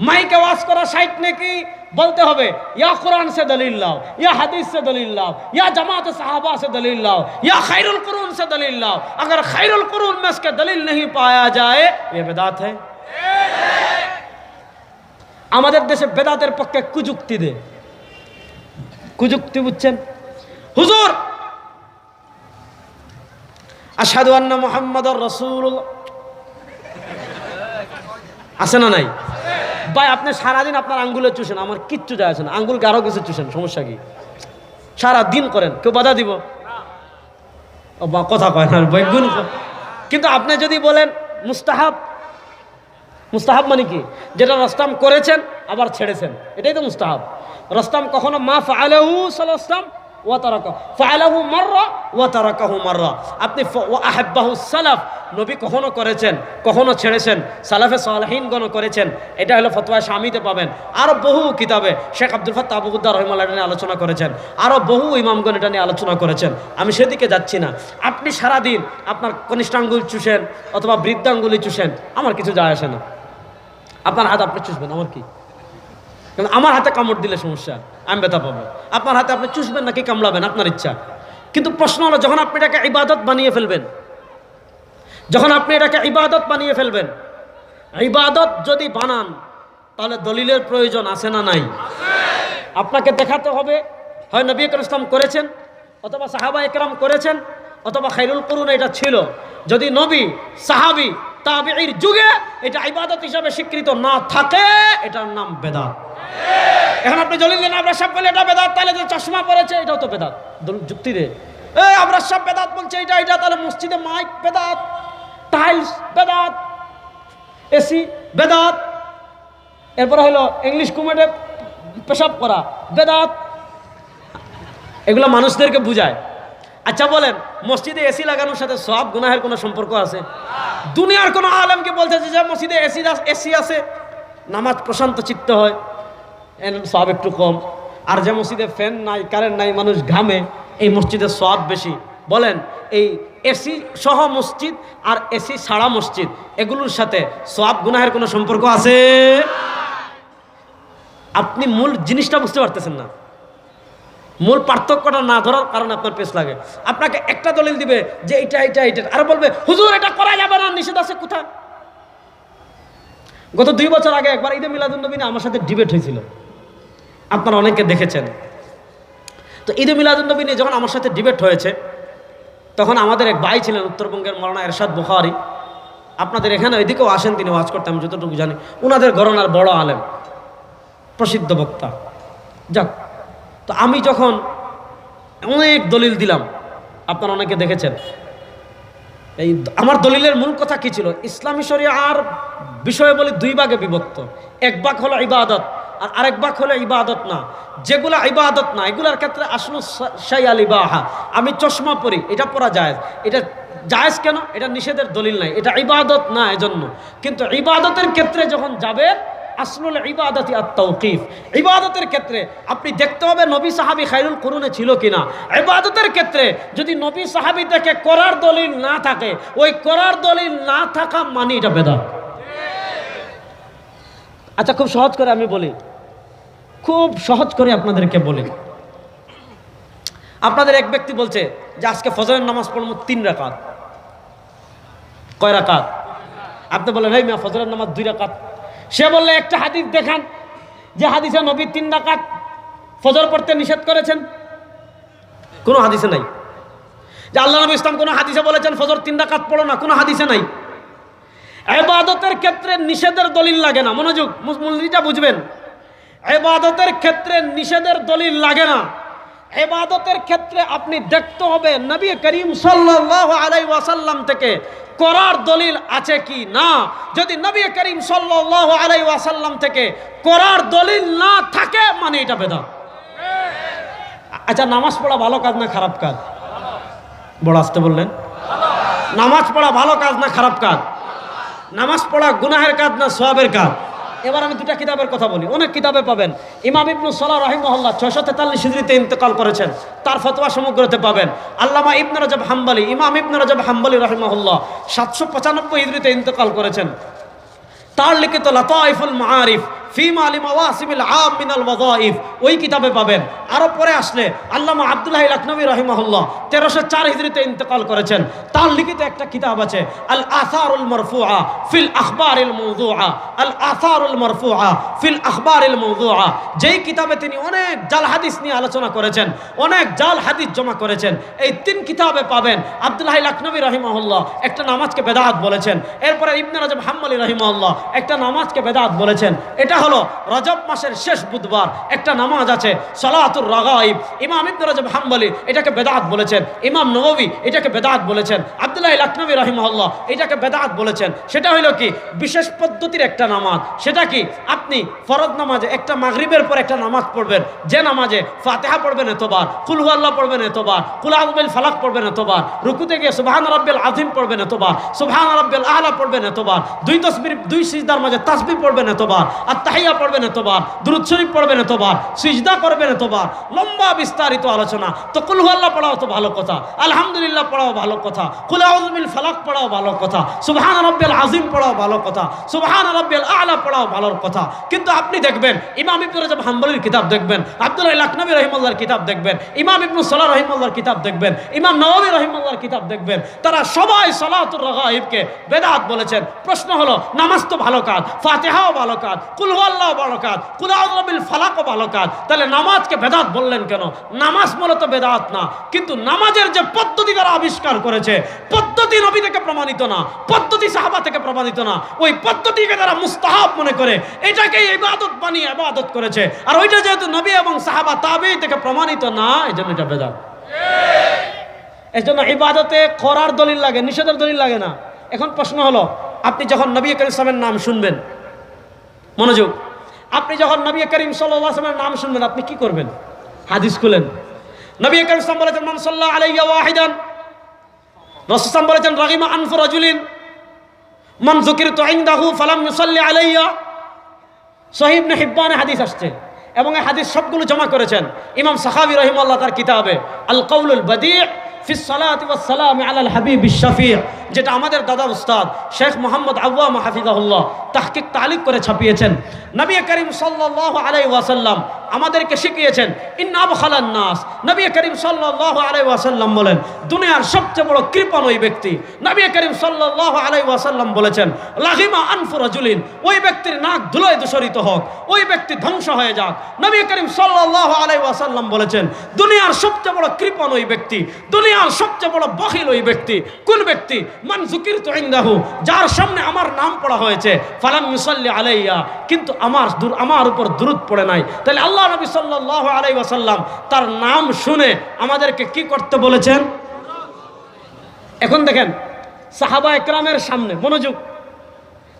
মাইকে ওয়াজ করা 60 নেকি, বলতে হবে या कुरान से दलील लाओ, या हदीस से दलील लाओ, या जमात सहाबा से दलील लाओ, या खैरुल कुरून से दलील लाओ। अगर खैरुल कुरून में इसके दलील नहीं पाया जाए ये बेदात है। আমাদের দেশে বেদাতের পক্ষে কুযুক্তি দে, কুযুক্তি বুঝছেন? হুজুর আশহাদু আন্না মুহাম্মাদুর রাসূলুল্লাহ আছে না নাই? ভাই আপনি সারাদিন আপনার আঙ্গুলে চুষেন, আমার কিচ্ছু যায় আসে না, আঙ্গুলকে আরো কিছু চুষেন, সমস্যা কি? সারা দিন করেন, কেউ বাধা দিব? কথা কয় না বৈগুণ। কিন্তু আপনি যদি বলেন মুস্তাহাব, মুস্তাহাব মানে কি? যেটা রস্তাম করেছেন আবার ছেড়েছেন, এটাই তো মুস্তাহাব। রস্তাম কখনো মা ফাআলাহু সাল্লাল্লাহু ওয়া তারাকা ফাআলাহু মাররা ওয়া তারাকাহু মাররা। আপনি ওয়া আহাব্বাহু সালাফ, নবী কখনো করেছেন কখনো ছেড়েছেন, সালাফে সালেহিনগণ করেছেন। এটা হলো ফতোয়া শামিতে পাবেন। আরো বহু কিতাবে শেখ আব্দুল ফাত্তাহ আবু গুদ্দার রাহিমাহুল্লাহ এটা নিয়ে আলোচনা করেছেন, আরো বহু ইমামগণ এটা নিয়ে আলোচনা করেছেন। আমি সেদিকে যাচ্ছি না। আপনি সারাদিন আপনার কনিষ্ঠাঙ্গুল চুষেন অথবা বৃদ্ধাঙ্গুলি চুষেন, আমার কিছু যায় আসে না। আপনার হাত আপনি চুষবেন, আমার কি? কারণ আমার হাতে কামড় দিলে সমস্যা, আমি ব্যথা পাবো। আপনার হাতে আপনি চুষবেন নাকি কামড়াবেন আপনার ইচ্ছা। কিন্তু প্রশ্ন হলো, যখন আপনি এটাকে ইবাদত বানিয়ে ফেলবেন, যখন আপনি এটাকে ইবাদত বানিয়ে ফেলবেন, ইবাদত যদি বানান তাহলে দলিলের প্রয়োজন আছে না নাই? আপনাকে দেখাতে হবে হয় নবী করিম ইসলাম করেছেন, অথবা সাহাবা একরাম করেছেন, অথবা খায়রুল কুরুন এটা ছিল। যদি নবী, সাহাবী, তাবেঈর যুগে এটা ইবাদত হিসাবে স্বীকৃত না থাকে, এটার নাম বেদাত। এখন আপনি দলিল দেন আমরা সব বলে এটা বেদাত, তাহলে যে চশমা পরেছে এটাও তো বেদাত। যুক্তি দে, আমরা সব বেদাত বলছে এটা এটা, তাহলে মসজিদে মাইক বেদাত, টাইলস বেদাত, এসি বেদাত, এরপর হলো ইংলিশ কুমেটে পেশাব করা বেদাত। এগুলো মানুষদেরকে বুঝায়। আচ্ছা বলেন, মসজিদে এসি লাগানোর সাথে সব গুনাহের কোনো সম্পর্ক আছে? দুনিয়ার কোনো আলেমকে বলছে যে মসজিদে এসি আছে, নামাজ প্রশান্ত চিত্ত হয়, সব একটু কম। আর যে মসজিদে ফ্যান নাই, কারেন্ট নাই, মানুষ ঘামে, এই মসজিদে সব বেশি। বলেন এই এসি সহ মসজিদ আর এসি ছাড়া মসজিদ, এগুলোর সাথে সব গুনাহের কোনো সম্পর্ক আছে? আপনি মূল জিনিসটা বুঝতে পারতেছেন না। মূল পার্থক্যটা না ধরার কারণে আপনার পেছ লাগে। আপনাকে একটা দলিল দিবে যে এটা এটা এটা, আর বলবে হুজুর এটা করা যাবে না, নিষেধ আছে কোথায়? গত 2 বছর আগে একবার ঈদে মিলাদুন্নবী নিয়ে আমার সাথে ডিবেট হয়েছিল, আপনারা অনেকে দেখেছেন। তো ঈদে মিলাদুন্নবী নিয়ে যখন আমার সাথে ডিবেট হয়েছে, তখন আমাদের এক ভাই ছিলেন উত্তরবঙ্গের মাওলানা এরশাদ বুখারী, আপনাদের এখানে ওইদিকেও আসেন, তিনি ওয়াজ করতে, আমি যতটুকু জানি। ওনাদের ঘরানার বড় আলেম, প্রসিদ্ধ বক্তা। যাক, তো আমি যখন অনেক দলিল দিলাম, আপনারা অনেকে দেখেছেন। এই আমার দলিলের মূল কথা কি ছিল? ইসলামী শরিয়ার বিষয়ে বলি 2 ভাগে বিভক্ত। এক ভাগ হলো ইবাদত, আর আরেক ভাগ হলো ইবাদত না। যেগুলা ইবাদত না, এগুলার ক্ষেত্রে আসলু শাইআল ইবাহা। আমি চশমা পরি, এটা পরা জায়েজ। এটা জায়েজ কেন? এটা নিষেধের দলিল নাই, এটা ইবাদত না, এজন্য। কিন্তু ইবাদতের ক্ষেত্রে যখন যাবে, আসলুল ইবাদতি আত-তাওকিফ। ইবাদতের ক্ষেত্রে আপনি দেখতে হবে নবী সাহাবী খায়রুল কুরুনে ছিল কিনা। ইবাদতের ক্ষেত্রে যদি নবী সাহাবী থেকে করার দলিল না থাকে, ওই করার দলিল না থাকা মানে এটা বেদাত। আচ্ছা, খুব সহজ করে আমি বলি, খুব সহজ করে আপনাদেরকে বলি। আপনাদের এক ব্যক্তি বলছে যে আজকে ফজরের নামাজ পড়ব 3 রাকাত। কয় রাকাত? আপনি বলেন এই মিয়া ফজরের নামাজ 2 রাকাত। সে বললে একটা হাদিস দেখান যে হাদিসে নবী 3 রাকাত ফজর পড়তে নিষেধ করেছেন। কোনো হাদিসে নাই। যে আল্লাহ নবী ইসলাম কোনো হাদিসে বলেছেন ফজর 3 রাকাত পড়ো না, কোনো হাদিসে নাই। ইবাদতের ক্ষেত্রে নিষেধের দলিল লাগে না। মনোযোগ, মূলনীতিটা বুঝবেন। ইবাদতের ক্ষেত্রে নিষেধের দলিল লাগে না। ইবাদতের ক্ষেত্রে আপনি দেখতে হবে নবী করিম সাল্লাল্লাহু আলাইহি ওয়াসাল্লাম থেকে করার দলিল আছে কি না। যদি নবী করিম সাল্লাল্লাহু আলাইহি ওয়াসাল্লাম থেকে করার দলিল না থাকে, মানে এটা বেদাত। আচ্ছা, নামাজ পড়া ভালো কাজ না খারাপ কাজ? বড় আসতে বললেন। নামাজ পড়া ভালো কাজ না খারাপ কাজ? নামাজ পড়া গুনাহের কাজ না সওয়াবের কাজ? এবার আমি দুটা কিতাবের কথা বলি, অনেক কিতাবে পাবেন। ইমাম ইবনে সালাহ রাহিমাহুল্লাহ 643 হিজরিতে ইন্তেকাল করেছেন, তার ফতোয়া সমগ্রতে পাবেন। আল্লামা ইবনে রাজব হাম্বলি, ইমাম ইবনে রাজব হাম্বলি রাহিমাহুল্লাহ 795 হিজরিতে ইন্তেকাল করেছেন। তার লিখিত লাতাইফুল মাআরিফ ফিমা লিমাওয়াসিমিল আম মিনাল ওয়াযাইফ ওই কিতাবে পাবেন। আরো পরে আসলে আল্লামা আব্দুল্লাহ লাখনবী রাহিমাহুল্লাহ 1304 হিজরিতে ইন্তেকাল করেছেন। তার লিখিত একটা কিতাব আছে আল আসারুল মারফুআ ফিল আখবারিল মাওযুআ, আল আসারুল মারফুআ ফিল আখবারিল মাওযুআ। যেই কিতাবে তিনি অনেক জাল হাদিস নিয়ে আলোচনা করেছেন, অনেক জাল হাদিস জমা করেছেন। এই তিন কিতাবে পাবেন। আব্দুল্লাহ লাখনবী রাহিমাহুল্লাহ একটা নামাজকে বেদাত বলেছেন। এরপরে ইবনে রাজব হাম্বলি রাহিমাহুল্লাহ একটা নামাজকে বেদাত বলেছেন। এটা হলো রজব মাসের শেষ বুধবার একটা নামাজ আছে সালাতুর রাগাইব। ইমাম ইবনে রাজব হাম্বলি এটাকে বেদাত বলেছেন, ইমাম নববী এটাকে বেদাত বলেছেন, আব্দুল্লাহ লাখনবী রাহিমাহুল্লাহ এটাকে বেদাত বলেছেন। সেটা হলো কি বিশেষ পদ্ধতির একটা নামাজ। সেটা কি আপনি ফরজ নামাজে একটা মাগরিবের পর একটা নামাজ পড়বেন, যে নামাজে ফাতিহা পড়বেন এতবার, কুল হুয়াল্লাহ পড়বেন এতবার, কুল আউযু বিল ফালাক পড়বেন এতবার, রুকুতে গিয়ে সুবহান রাব্বিল আযীম পড়বেন এতবার, সুবহান রাব্বিল আ'লা পড়বেন এতবার, দুই তাসবিহ দুই সিজদার মাঝে তাসবিহ পড়বেন এতবার, আর তাহিয়া পড়বেন এতবার, দুরূদ শরীফ পড়বেন এতবার, সিজদা করবেন এতবার, লম্বা বিস্তারিত আলোচনা। তো কুল হুয়াল্লাহ পড়াও তো ভালো কথা, আলহামদুলিল্লাহ পড়াও ভালো কথা, কুল আউযু বিল ফালাক পড়াও ভালো কথা, সুবহান রাব্বিল আযীম পড়াও ভালো কথা, সুবহান রাব্বিল আ'লা পড়াও ভালো কথা। কিন্তু আপনি দেখবেন ইমাম ইবনে রাজব হাম্বলির কিতাব দেখবেন, আব্দুল্লাহ লাখনবী রাহিমাহুল্লাহর কিতাব দেখবেন, ইমাম ইবনে সালাহ রাহিমাহুল্লাহর কিতাব দেখবেন, ইমাম নববী রাহিমাহুল্লাহর কিতাব দেখবেন, তারা সবাই সালাতুর রাগাইবকে বেদাত বলেছেন। প্রশ্ন হলো নামাজ তো ভালো কাজ, ফাতিহাও ভালো কাজ, কুল হুয়াল্লাহ ভালো কাজ, কুল আউযু বিল ফালাকও ভালো কাজ, তাহলে নামাজকে বেদাত বললেন কেন? নামাজ মূলত বেদাত না, কিন্তু নামাজের যে পদ্ধতি তারা আবিষ্কার করেছে, পদ্ধতি নবী থেকে প্রমাণিত না, পদ্ধতি সাহাবা থেকে প্রমাণিত না, ওই পদ্ধতিকে তারা মুস্তাহাব মনে করে এটাকে ইবাদত বানিয়ে ইবাদত করেছে। আর ওইটা যেহেতু নবী এবং সাহাবা তাবেঈ থেকে প্রমাণিত না, এজন্য এটা বেদাত। এজন্য ইবাদতে করার দলিল লাগে, নিষেধের দলিল লাগে না। এখন প্রশ্ন হলো আপনি যখন নবী করিম সাল্লাল্লাহু আলাইহি ওয়াসাল্লামের নাম শুনবেন, মনোযোগ, আপনি যখন নবী করিম সাল্লাল্লাহু আলাইহি ওয়াসাল্লামের নাম শুনবেন আপনি কি করবেন? হাদিস খুলেন। নবী করিম সাল্লাল্লাহু আলাইহি ওয়াসাল্লাম বলেছেন মান সাল্লা আলাইহি ওয়াহিদান, রাসূল সাল্লাল্লাহু বলেছেন রাগিমা আনফু রাজুলিন মান যুকিরতু ইনদাহু ফালাম ইউসাল্লি আলাইয়া। সহিহ ইবনে হিব্বানে হাদিস আসছে এবং এই হাদিস সবগুলো জমা করেছেন ইমাম সাখাবী রাহিমাহুল্লাহ তার কিতাবে আল কাউলুল বাদি' ফি সালাতি ওয়াস সালামি আলাল হাবিবিশ শাফি', যেটা আমাদের দাদা উস্তাদ শেখ মোহাম্মদ আওয়ামা হাফিজাহুল্লাহ তাহকিক তালিক করে ছাপিয়েছেন। নবী করিম সাল্লাল্লাহু আলাইহি ওয়াসাল্লাম আমাদেরকে শিখিয়েছেন ইন্না আবখালান নাস। নবী করিম সাল্লাল্লাহু আলাইহি ওয়াসাল্লাম বলেন দুনিয়ার সবচেয়ে বড় কৃপণ ওই ব্যক্তি। নবী করিম সাল্লাল্লাহু আলাইহি ওয়াসাল্লাম বলেছেন লাহিমা আনফু রাজুলিন, ওই ব্যক্তির নাক ধুলোয় দূষিত হোক, ওই ব্যক্তি ধ্বংস হয়ে যাক। নবী করিম সাল্লাল্লাহু আলাইহি ওয়াসাল্লাম বলেছেন দুনিয়ার সবচেয়ে বড় কৃপণ ওই ব্যক্তি, দুনিয়ার সবচেয়ে বড় বখিল ওই ব্যক্তি। কোন ব্যক্তি? মান যুকিরতু ইনদাহু, যার সামনে আমার নাম পড়া হয়েছে, ফালাম ইউসাল্লি আলাইয়া, কিন্তু আমার উপর দুরূদ পড়ে নাই। তাহলে আল্লাহ নবী সাল্লাল্লাহু আলাইহি ওয়াসাল্লাম তার নাম শুনে আমাদেরকে কি করতে বলেছেন? এখন দেখেন সাহাবা একরামের সামনে, মনোযোগ,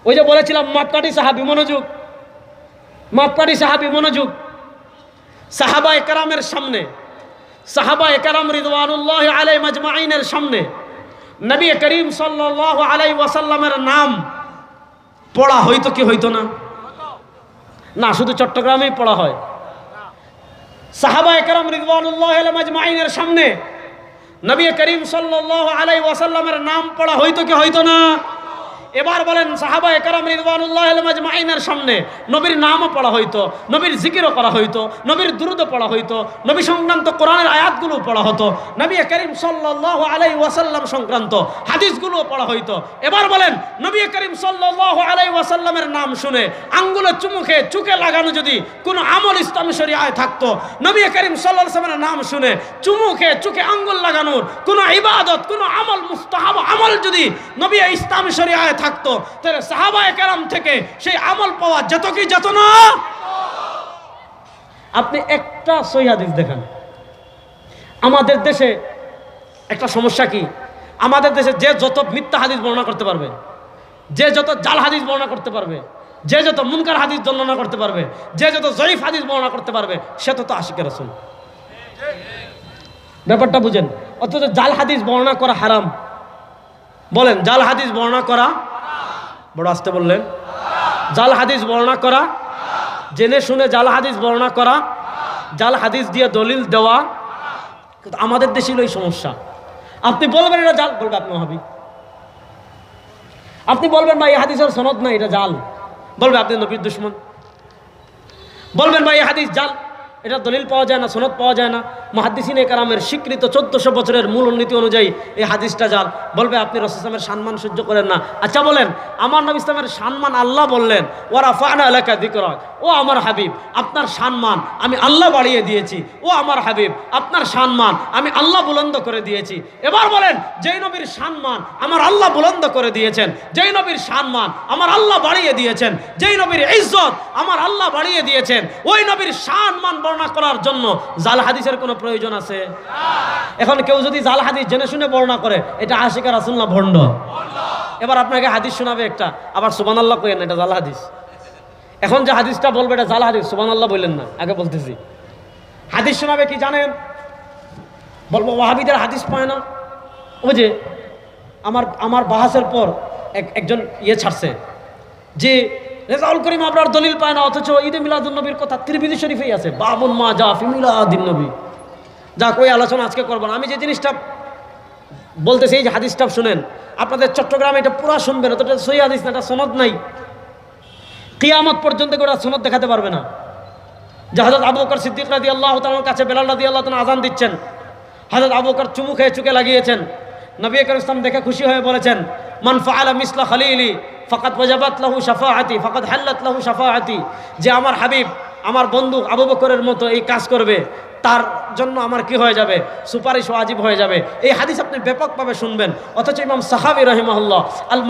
ওই যে বলেছিলাম মাপকাঠি সাহাবী, মনোযোগ, মাপকাঠি সাহাবী, মনোযোগ। সাহাবা একরামের সামনে, সাহাবা একরাম রিদওয়ানুল্লাহি আলাইহিম আজমাইনের সামনে নবী করিম সাল্লাল্লাহু আলাইহি ওয়াসাল্লামের নাম পড়া হইতো কি হইতো না? না, শুধু চট্টগ্রামেই পড়া হয়। সাহাবা একরাম রিদওয়ানুল্লাহি আলাইহিম আজমাইনের সামনে নবী করিম সাল্লাল্লাহু আলাইহি ওয়াসাল্লামের নাম পড়া হইতো কি হইতো না? এবার বলেন সাহাবা একরাম রিদওয়ানুল্লাহি আলাইহিম আজমাইনের সামনে নবীর নামও পড়া হইতো, নবীর জিকিরও করা হইতো, নবীর দুরূদও পড়া হইতো, নবী সংক্রান্ত কোরআনের আয়াতগুলো পড়া হতো, নবী করিম সাল্লাল্লাহু আলাইহি ওয়াসাল্লাম সংক্রান্ত হাদিসগুলো পড়া হইতো। এবার বলেন নবী করিম সাল্লাল্লাহু আলাইহি ওয়াসাল্লামের নাম শুনে আঙ্গুলে চুমু খেয়ে চুকে লাগানো যদি কোনো আমল ইসলামী শরীয়তে থাকতো, নবী করিম সাল্লাল্লাহু আলাইহি ওয়াসাল্লামের নাম শুনে চুমু খেয়ে চুকে আঙ্গুল লাগানোর কোনো ইবাদত, কোনো আমল, মুস্তাহাব আমল যদি নবী ইসলামী শরীয়তে থাকতো, তাহলে সাহাবায়ে কেরাম থেকে সেই আমল পাওয়া যেত কি যেত না? আপনি একটা সহিহ হাদিস দেখান। আমাদের দেশে একটা সমস্যা কি, আমাদের দেশে যে যত মিথ্যা হাদিস বর্ণনা করতে পারবে, যে যত জাল হাদিস বর্ণনা করতে পারবে, যে যত মুনকার হাদিস বর্ণনা করতে পারবে, যে যত জয়ীফ হাদিস বর্ণনা করতে পারবে, সে তত আশিকে রাসূল। ব্যাপারটা বুঝেন। অথচ জাল হাদিস বর্ণনা করা হারাম, বলেন, জাল হাদিস বর্ণনা করা, বড় আস্তে বললেন, জাল হাদিস বর্ণনা করা, জেনে শুনে জাল হাদিস বর্ণনা করা, জাল হাদিস দিয়ে দলিল দেওয়া, কিন্তু আমাদের দেশে এই সমস্যা। আপনি বলবেন এটা জাল, বলবে আপনি ওয়াহাবি। আপনি বলবেন ভাই এই হাদিসের সনদ না, এটা জাল, বলবে আপনি নবীর দুশমন। বলবেন ভাই এই হাদিস জাল, এটা দলিল পাওয়া যায় না, সনদ পাওয়া যায় না, মুহাদ্দিসিনে কেরামের স্বীকৃত 1400 বছরের মূলনীতি অনুযায়ী এই হাদিসটা জাল, বলবে আপনি রাসূল ইসলামের সম্মান সহ্য করেন না। আচ্ছা বলেন, আমার নবী ইসলামের সম্মান আল্লাহ বললেন, ওয়া রাফা'না লাকা যিকরাক, ও আমার হাবিব আপনার সম্মান আমি আল্লাহ বাড়িয়ে দিয়েছি, ও আমার হাবিব আপনার সম্মান আমি আল্লাহ বুলন্দ করে দিয়েছি। এবার বলেন, যেই নবীর সম্মান আমার আল্লাহ বুলন্দ করে দিয়েছেন, যেই নবীর সম্মান আমার আল্লাহ বাড়িয়ে দিয়েছেন, যেই নবীর ইজ্জত আমার আল্লাহ বাড়িয়ে দিয়েছেন, ওই নবীর সম্মান বর্ণনা করার জন্য জাল হাদিসের কোনো প্রয়োজন আছে? এখন কেউ যদি জাল হাদিস জেনে শুনে বর্ণনা করে, এটা আশিকা রাসূল না ভণ্ড? এবার আপনাকে হাদিস শোনাবে একটা, আবার সুবহানাল্লাহ কইেন, এটা জাল হাদিস। এখন যে হাদিসটা বলবে এটা জাল হাদিস, সুবহানাল্লাহ বললেন না, আগে বলতেছি। হাদিস শোনাবে কি জানেন? বলবো ওয়াহাবিদের হাদিস পায় না। ওই যে আমার বাহাসের পর একজন ছাড়ছে যে রেজাউল করিম আপনার দলিল পায় না, অথচ ঈদে মিলাদুন নবীর কথা তিরমিজি শরীফেই আছে, বাবুন মা যা ফি মিলাদিন নবী। যাক, ওই আলোচনা আজকে করব না। আমি যে জিনিসটা বলতেছি, এই যে হাদিসটা শুনেন, আপনাদের চট্টগ্রামে এটা পুরা শুনবেন, অতটা সহি হাদিস না, এটা সনদ নাই, কিয়ামত পর্যন্ত ওরা সনদ দেখাতে পারবে না। যে হযরত আবু বকর সিদ্দিক রাদিয়াল্লাহু তাআলার কাছে বেলাল রাদিয়াল্লাহু তাআলা আযান দিচ্ছেন, হযরত আবু বকর চুমু খেয়ে চুকে লাগিয়েছেন, নবী করিম ইসলাম দেখে খুশি হয়ে বলেছেন, মান ফাআলা মিসলা খলিলি ফাকাদ ওয়াজাবাত লাহু শাফাআতি ফাকাদ হাল্লাত লাহু শাফাআতি, যে আমার হাবিব আমার বন্ধু আবু বকরের মতো এই কাজ করবে, তার জন্য আমার কি হয়ে যাবে, সুপারিশ ওয়াজিব হয়ে যাবে। এই হাদিস আপনি ব্যাপকভাবে শুনবেন, অথচ ইমাম সাখাবী রাহিমাহুল্লাহ আল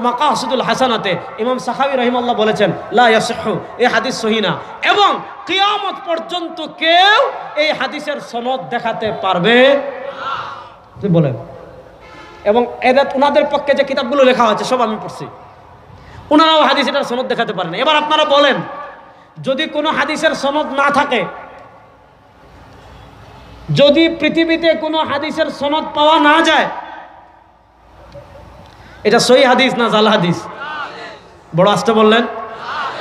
মাকাসিদুল হাসানাতে ইমাম সাখাবী রাহিমাহুল্লাহ বলেছেন, লা ইয়াসিহু, এই হাদিস সহিহ না, এবং কিয়ামত পর্যন্ত কেউ এই হাদিসের সনদ দেখাতে পারবে না। বলেন, এবং এদের ওনাদের পক্ষে যে কিতাবগুলো লেখা আছে সব আমি পড়ছি, ওনারাও হাদিস এটার সনদ দেখাতে পারেন। এবার আপনারা বলেন, যদি কোনো হাদিসের সনদ না থাকে, যদি পৃথিবীতে কোনো হাদিসের সনদ পাওয়া না যায়, এটা সহিহ হাদিস না জাল হাদিস? বড় আস্তে বললেন।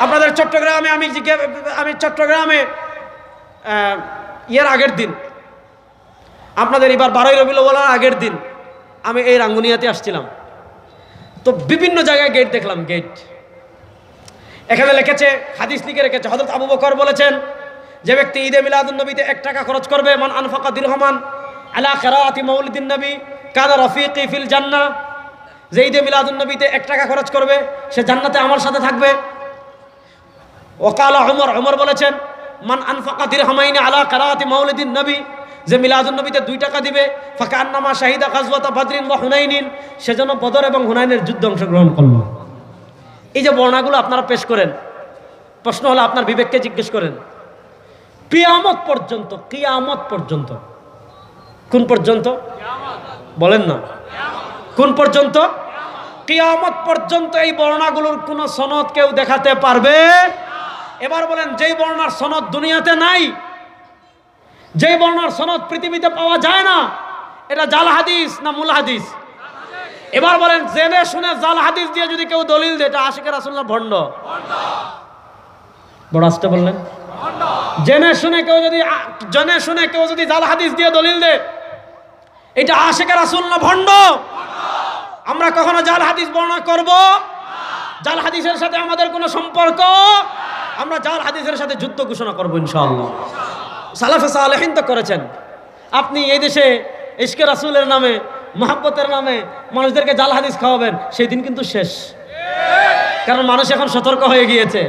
আপনাদের চট্টগ্রামে আমি চট্টগ্রামে এর আগের দিন, আপনাদের এবার 12ই রবিউল আউয়ালের আগের দিন আমি এই রাঙ্গুনিয়াতে আসছিলাম, তো বিভিন্ন জায়গায় গেট দেখলাম, গেট এখানে লিখেছে, হাদিস লিখে রেখেছে, হযরত আবু বকর বলেছেন, যে ব্যক্তি ঈদে মিলাদুন নবীতে 1 টাকা খরচ করবে, মান আনফাকা দিরহামান আলা কিরাআতি মাউলিদিন নবী কানা রাফিকি ফিল জান্নাহ, যে ঈদে মিলাদুন নবীতে 1 টাকা খরচ করবে সে জান্নাতে আমার সাথে থাকবে। ওয়াকালা উমর বলেছেন, মান আনফাকা দিরহামাইনি আলা কিরাআতি মাউলিদিন নবী, যে মিলাদুন নবীতে 2 টাকা দিবে, ফাকান্নামা শাহিদা গাজওয়াতা বদরিন ওয়া হুনাইনিন, সেজন্য বদর এবং হুনাইনের যুদ্ধে অংশগ্রহণ করল। এই যে বর্ণনাগুলো আপনারা পেশ করেন, প্রশ্ন হলো আপনার বিবেককে জিজ্ঞেস করেন, কিয়ামত পর্যন্ত, কিয়ামত পর্যন্ত, কোন পর্যন্ত বলেন না, কোন পর্যন্ত? কিয়ামত পর্যন্ত এই বর্ণনাগুলোর কোন সনদ কেউ দেখাতে পারবে? এবার বলেন, যেই বর্ণনার সনদ দুনিয়াতে নাই, যেই বর্ণনার সনদ পৃথিবীতে পাওয়া যায় না, এটা জাল হাদিস না মূল হাদিস? এবার বলেন, জেনে শুনে জাল হাদিস দিয়ে যদি কেউ দলিল দেয়, এটা আশিকে রাসূলুল্লাহ ভণ্ড? বড় আস্তে বললেন। জেনে শুনে কেউ যদি জাল হাদিস দিয়ে দলিল দেয়, এটা আশিকে রাসূলুল্লাহ ভণ্ড? আমরা কখনো জাল হাদিস বর্ণনা করব? জাল হাদিসের সাথে আমাদের কোনো সম্পর্ক? আমরা জাল হাদিসের সাথে যুদ্ধ ঘোষণা করব ইনশাআল্লাহ। সালাফে সালেহিন তো করেছেন। আপনি এই দেশে ইশকে রাসূলের নামে, মহব্বতের নামে মানুষদেরকে জাল হাদিস খাওয়াবেন, সেই দিন কিন্তু শেষ। কারণ মানুষ এখন সতর্ক হয়ে গিয়েছে।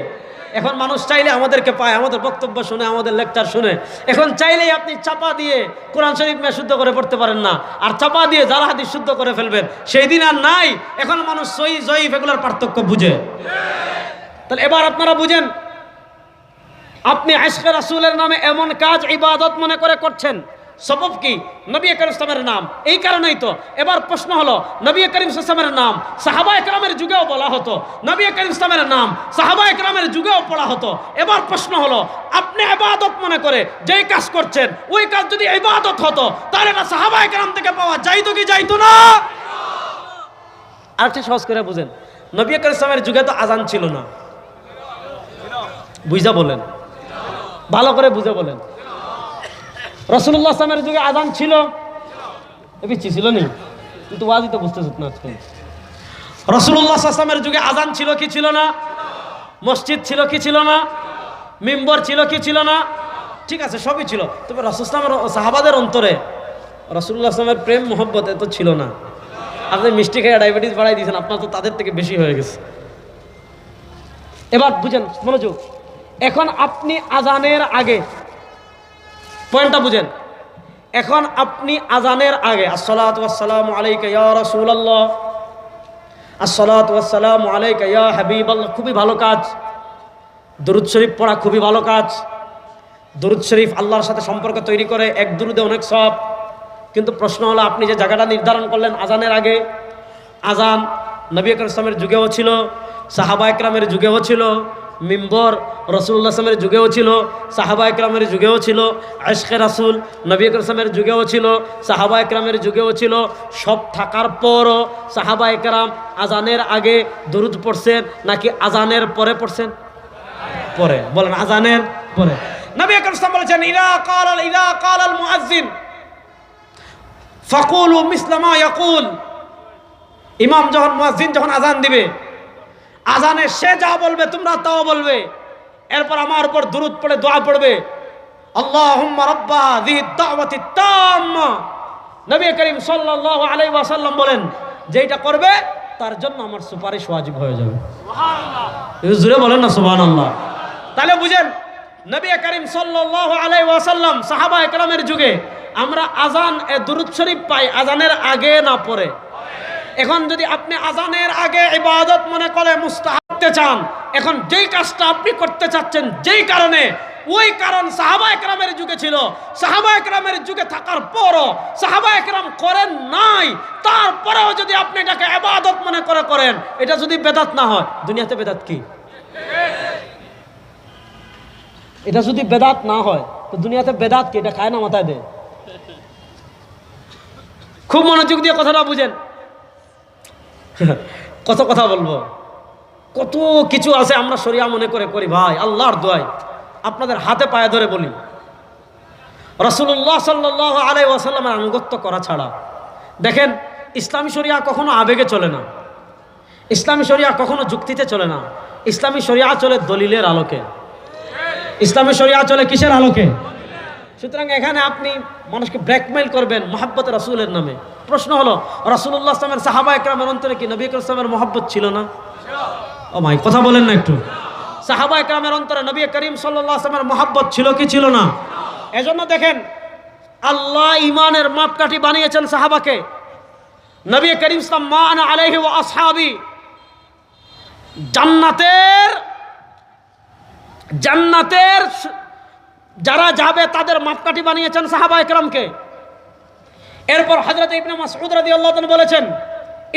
এখন মানুষ চাইলে আমাদেরকে পায়, আমাদের বক্তব্য শুনে, আমাদের লেকচার শুনে। এখন চাইলেই আপনি চাপা দিয়ে কোরআন শরীফ শুদ্ধ করে পড়তে পারেন না, আর চাপা দিয়ে জাল হাদিস শুদ্ধ করে ফেলবেন, সেই দিন আর নাই। এখন মানুষ সহিহ জয়ীফ এগুলোর পার্থক্য বুঝে। তাহলে এবার আপনারা বুঝেন, আপনি ইশকে রাসূলের নামে এমন কাজ ইবাদত মনে করে করছেন, সবব কি? নবী করিম ইসলামের নাম। এই কারণেই তো এবার প্রশ্ন হলো, নবী করিম ইসলামের নাম সাহাবা একরামের যুগেও বলা হতো, নবী করিম ইসলামের নাম সাহাবা একরামের যুগেও পড়া হতো। এবার প্রশ্ন হলো, আপনি ইবাদত মনে করে যেই কাজ করছেন, ওই কাজ যদি ইবাদত হতো, তাহলে এটা সাহাবা একরাম থেকে পাওয়া যাইতো কি যাইতো না? আরেকটা সহজ করে বুঝেন, নবী করিম সাল্লাল্লাহু যুগে তো আজান ছিল না, বুঝা বলেন, ভালো করে বুঝে বলেন। রাসূলুল্লাহ সাল্লাল্লাহু আলাইহি যুগে আজান ছিল, পিচ্ছি ছিল নি, কিন্তু ওয়াজি তো বুঝতেছ না আজকে। রাসূলুল্লাহ সাল্লাল্লাহু আলাইহি যুগে আজান ছিল কি ছিল না? মসজিদ ছিল কি ছিল না? মিম্বর ছিল কি ছিল না? ঠিক আছে, সবই ছিল। তবে রাসূল সাল্লাল্লাহু সাহাবাদের অন্তরে রাসূলুল্লাহ সাল্লাল্লাহু প্রেম মোহব্বত এত ছিল না। আপনি মিষ্টি খেয়ে ডায়াবেটিস বাড়াই দিয়েছেন, আপনার তো তাদের থেকে বেশি হয়ে গেছে। এবার বুঝেন, মনোযোগ। এখন আপনি আজানের আগে, পয়েন্টটা বুঝেন, এখন আপনি আজানের আগে আসসালাতু ওয়াসসালামু আলাইকা ইয়া রাসূলুল্লাহ, আসসালাতু ওয়াসসালামু আলাইকা ইয়া হাবিবাল্লাহ, খুবই ভালো কাজ। দুরূদ শরীফ পড়া খুবই ভালো কাজ। দুরূদ শরীফ আল্লাহর সাথে সম্পর্ক তৈরি করে, এক দুরুদে অনেক সওয়াব। কিন্তু প্রশ্ন হলো, আপনি যে জায়গাটা নির্ধারণ করলেন আজানের আগে, আজান নবী আকরাম সাল্লাল্লাহু আলাইহি যুগেও ছিল, সাহাবা একরামের যুগেও ছিল, মিম্বর রাসূলুল্লাহ সাল্লাল্লাহু আলাইহি যুগেও ছিল, সাহাবা একরামের যুগেও ছিল, আশকে রাসূল নবী আকরাম সাল্লাল্লাহু আলাইহি যুগেও ছিল, সাহাবা একরামের যুগেও ছিল। সব থাকার পরও সাহাবা একরাম আজানের আগে দুরূদ পড়ছেন নাকি আজানের পরে পড়ছেন? পরে। বলেন, আজানের পরে। নবী আকরাম সাল্লাল্লাহু আলাইহি বলেছেন, ইযা ক্বালাল মুয়াজ্জিন ফাকুলু মিসলা মা ইয়াকুল। ইমাম যখন, মুয়াজ্জিন যখন আজান দিবে, আজানে সে যা বলবে তোমরা তাও বলবে। এরপর আমার উপর দুরূদ পড়ে দোয়া পড়বে, আল্লাহুম্মা রাব্বা যিহিদ দাওয়াতি তাম্মা। নবী করিম সাল্লাল্লাহু আলাইহি ওয়াসাল্লাম বলেন, যেটা করবে তার জন্য আমার সুপারিশ ওয়াজিব হয়ে যাবে। সুবহানাল্লাহ, জোরে বলেন না সুবহানাল্লাহ। তাহলে বুঝেন, নবী করিম সাল্লাল্লাহু আলাইহি ওয়াসাল্লাম সাহাবা একরামের যুগে আমরা আজান দুরূদ শরীফ পাই আজানের আগে না পরে। এখন যদি আপনি আজানের আগে ইবাদত মনে করে মুস্তাহাব করতে চান, এখন যেই কাজটা আপনি করতে চাচ্ছেন, যেই কারণে, ওই কারণ সাহাবা একরামের যুগে ছিল, সাহাবা একরামের যুগে থাকার পরও সাহাবা একরাম করেন নাই, তারপরেও যদি আপনি এটাকে ইবাদত মনে করে করেন, এটা যদি বেদাত না হয়, দুনিয়াতে বেদাত কি? এটা যদি বেদাত না হয় তো দুনিয়াতে বেদাত কি? এটা খায় না মাথায় দেয়। খুব মনোযোগ দিয়ে কথাটা বুঝেন। কত কথা বলবো, কত কিছু আছে আমরা শরিয়া মনে করে করি। ভাই, আল্লাহর দোয়ায় আপনাদের হাতে পায়ে ধরে বলি, রাসূলুল্লাহ সাল্লাল্লাহু আলাইহি ওয়াসাল্লামের আনুগত্য করা ছাড়া, দেখেন, ইসলামী শরিয়া কখনো আবেগে চলে না, ইসলামী শরিয়া কখনো যুক্তিতে চলে না, ইসলামী শরিয়া চলে দলিলের আলোকে। ইসলামী শরিয়া চলে কিসের আলোকে? সুতরাং এখানে আপনি মানুষকে ব্ল্যাকমেইল করবেন মুহাব্বত রাসূলের নামে। প্রশ্ন হলো, রাসূলুল্লাহ সাল্লাল্লাহু আলাইহি ওয়াসাল্লাম সাহাবা একরামের অন্তরে কি নবী আকরাম সাল্লাল্লাহু আলাইহি ওয়াসাল্লামের মুহাব্বত ছিল না? ও ভাই, কথা বলেন না একটু। সাহাবা একরামের অন্তরে নবী করিম সাল্লাল্লাহু আলাইহি ওয়াসাল্লামের মুহাব্বত ছিল কি ছিল না? এজন্য দেখেন, আল্লাহ ঈমানের মাপকাঠি বানিয়েছেন সাহাবাকে। নবী করিম সাল্লাল্লাহু আলাইহি ওয়াসাল্লাম মা আনা আলাইহি ওয়া আসহাবি, জান্নাতের যারা যাবে তাদের মাপকাঠি বানিয়েছেন সাহাবা একরামকে। এরপর হযরত ইবনে মাসউদ রাদিয়াল্লাহু তাআলা বলেছেন,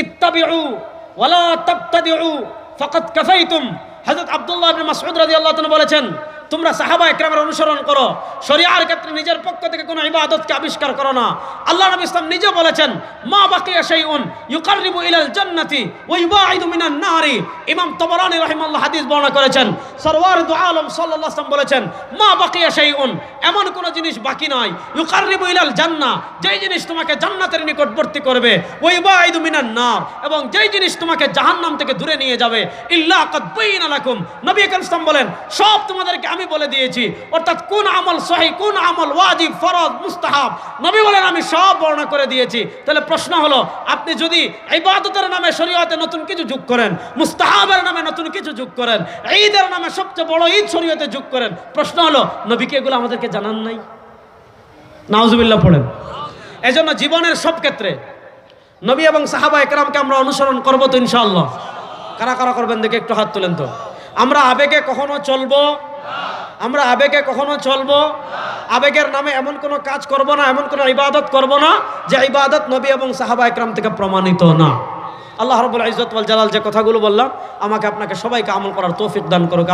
ইত্তাবিউ ওয়ালা তাবতাদিউ ফাকাদ কাফাইতুম। হযরত আব্দুল্লাহ ইবনে মাসউদ রাদিয়াল্লাহু তাআলা বলেছেন, তোমরা সাহাবা একরামের অনুসরণ করো, শরিয়ার ক্ষেত্রে নিজের পক্ষ থেকে কোনো ইবাদতকে আবিষ্কার করো না। আল্লাহ নবী ইসলাম নিজে বলেছেন, মা বাকিয়া শাইউন ইউকাররিবু ইলাল জান্নাতি ওয়া ইউবাইদু মিনান নারি। ইমাম তাবরানী রাহিমাহুল্লাহ হাদিস বর্ণনা করেছেন, সরওয়ার দু আলম সাল্লাল্লাহু আলাইহি ওয়াসাল্লাম বলেছেন, মা বাকিয়া শাইউন, এমন কোন জিনিস বাকি নাই, ইউকাররিবু ইলাল জান্নাহ, যেই জিনিস তোমাকে জান্নাতের নিকটবর্তী করবে, ওয়া ইউবাইদু মিনান নার, এবং যেই জিনিস তোমাকে জাহান্নাম থেকে দূরে নিয়ে যাবে, ইল্লা কাদ বাইনা লাকুম। নবী করিম সাল্লাল্লাহু আলাইহি ওয়াসাল্লাম বলেন, সব তোমাদেরকে আমি বলে দিয়েছি। অর্থাৎ কোন আমল সহিহ, কোন আমল ওয়াজিব, ফরজ, মুস্তাহাব, নবী বলেন আমি সব বর্ণনা করে দিয়েছি। তাহলে প্রশ্ন হলো, আপনি যদি ইবাদতের নামে শরীয়তে নতুন কিছু যোগ করেন, মুস্তাহাবের নামে নতুন কিছু যোগ করেন, ঈদের নামে সবচেয়ে বড় ঈদ শরীয়তে যোগ করেন, প্রশ্ন হলো, নবী কি এগুলো আমাদেরকে জানান নাই? নাউজুবিল্লাহ পড়েন। এজন্য জীবনের সব ক্ষেত্রে নবী এবং সাহাবা একরামকে আমরা অনুসরণ করব তো ইনশাআল্লাহ। কারা কারা করবেন দেখে একটু হাত তুলেন তো। আমরা আবেগে কখনো চলবো, আমরা আবেগে কখনো চলবো, আবেগের নামে এমন কোনো কাজ করব না, এমন কোনো ইবাদত করব না যে ইবাদত নবী এবং সাহাবা একরাম থেকে প্রমাণিত না। আল্লাহ রাব্বুল ইজ্জত ওয়াল জালাল যে কথাগুলো বললাম, আমাকে আপনাকে সবাইকে আমল করার তৌফিক দান করুক।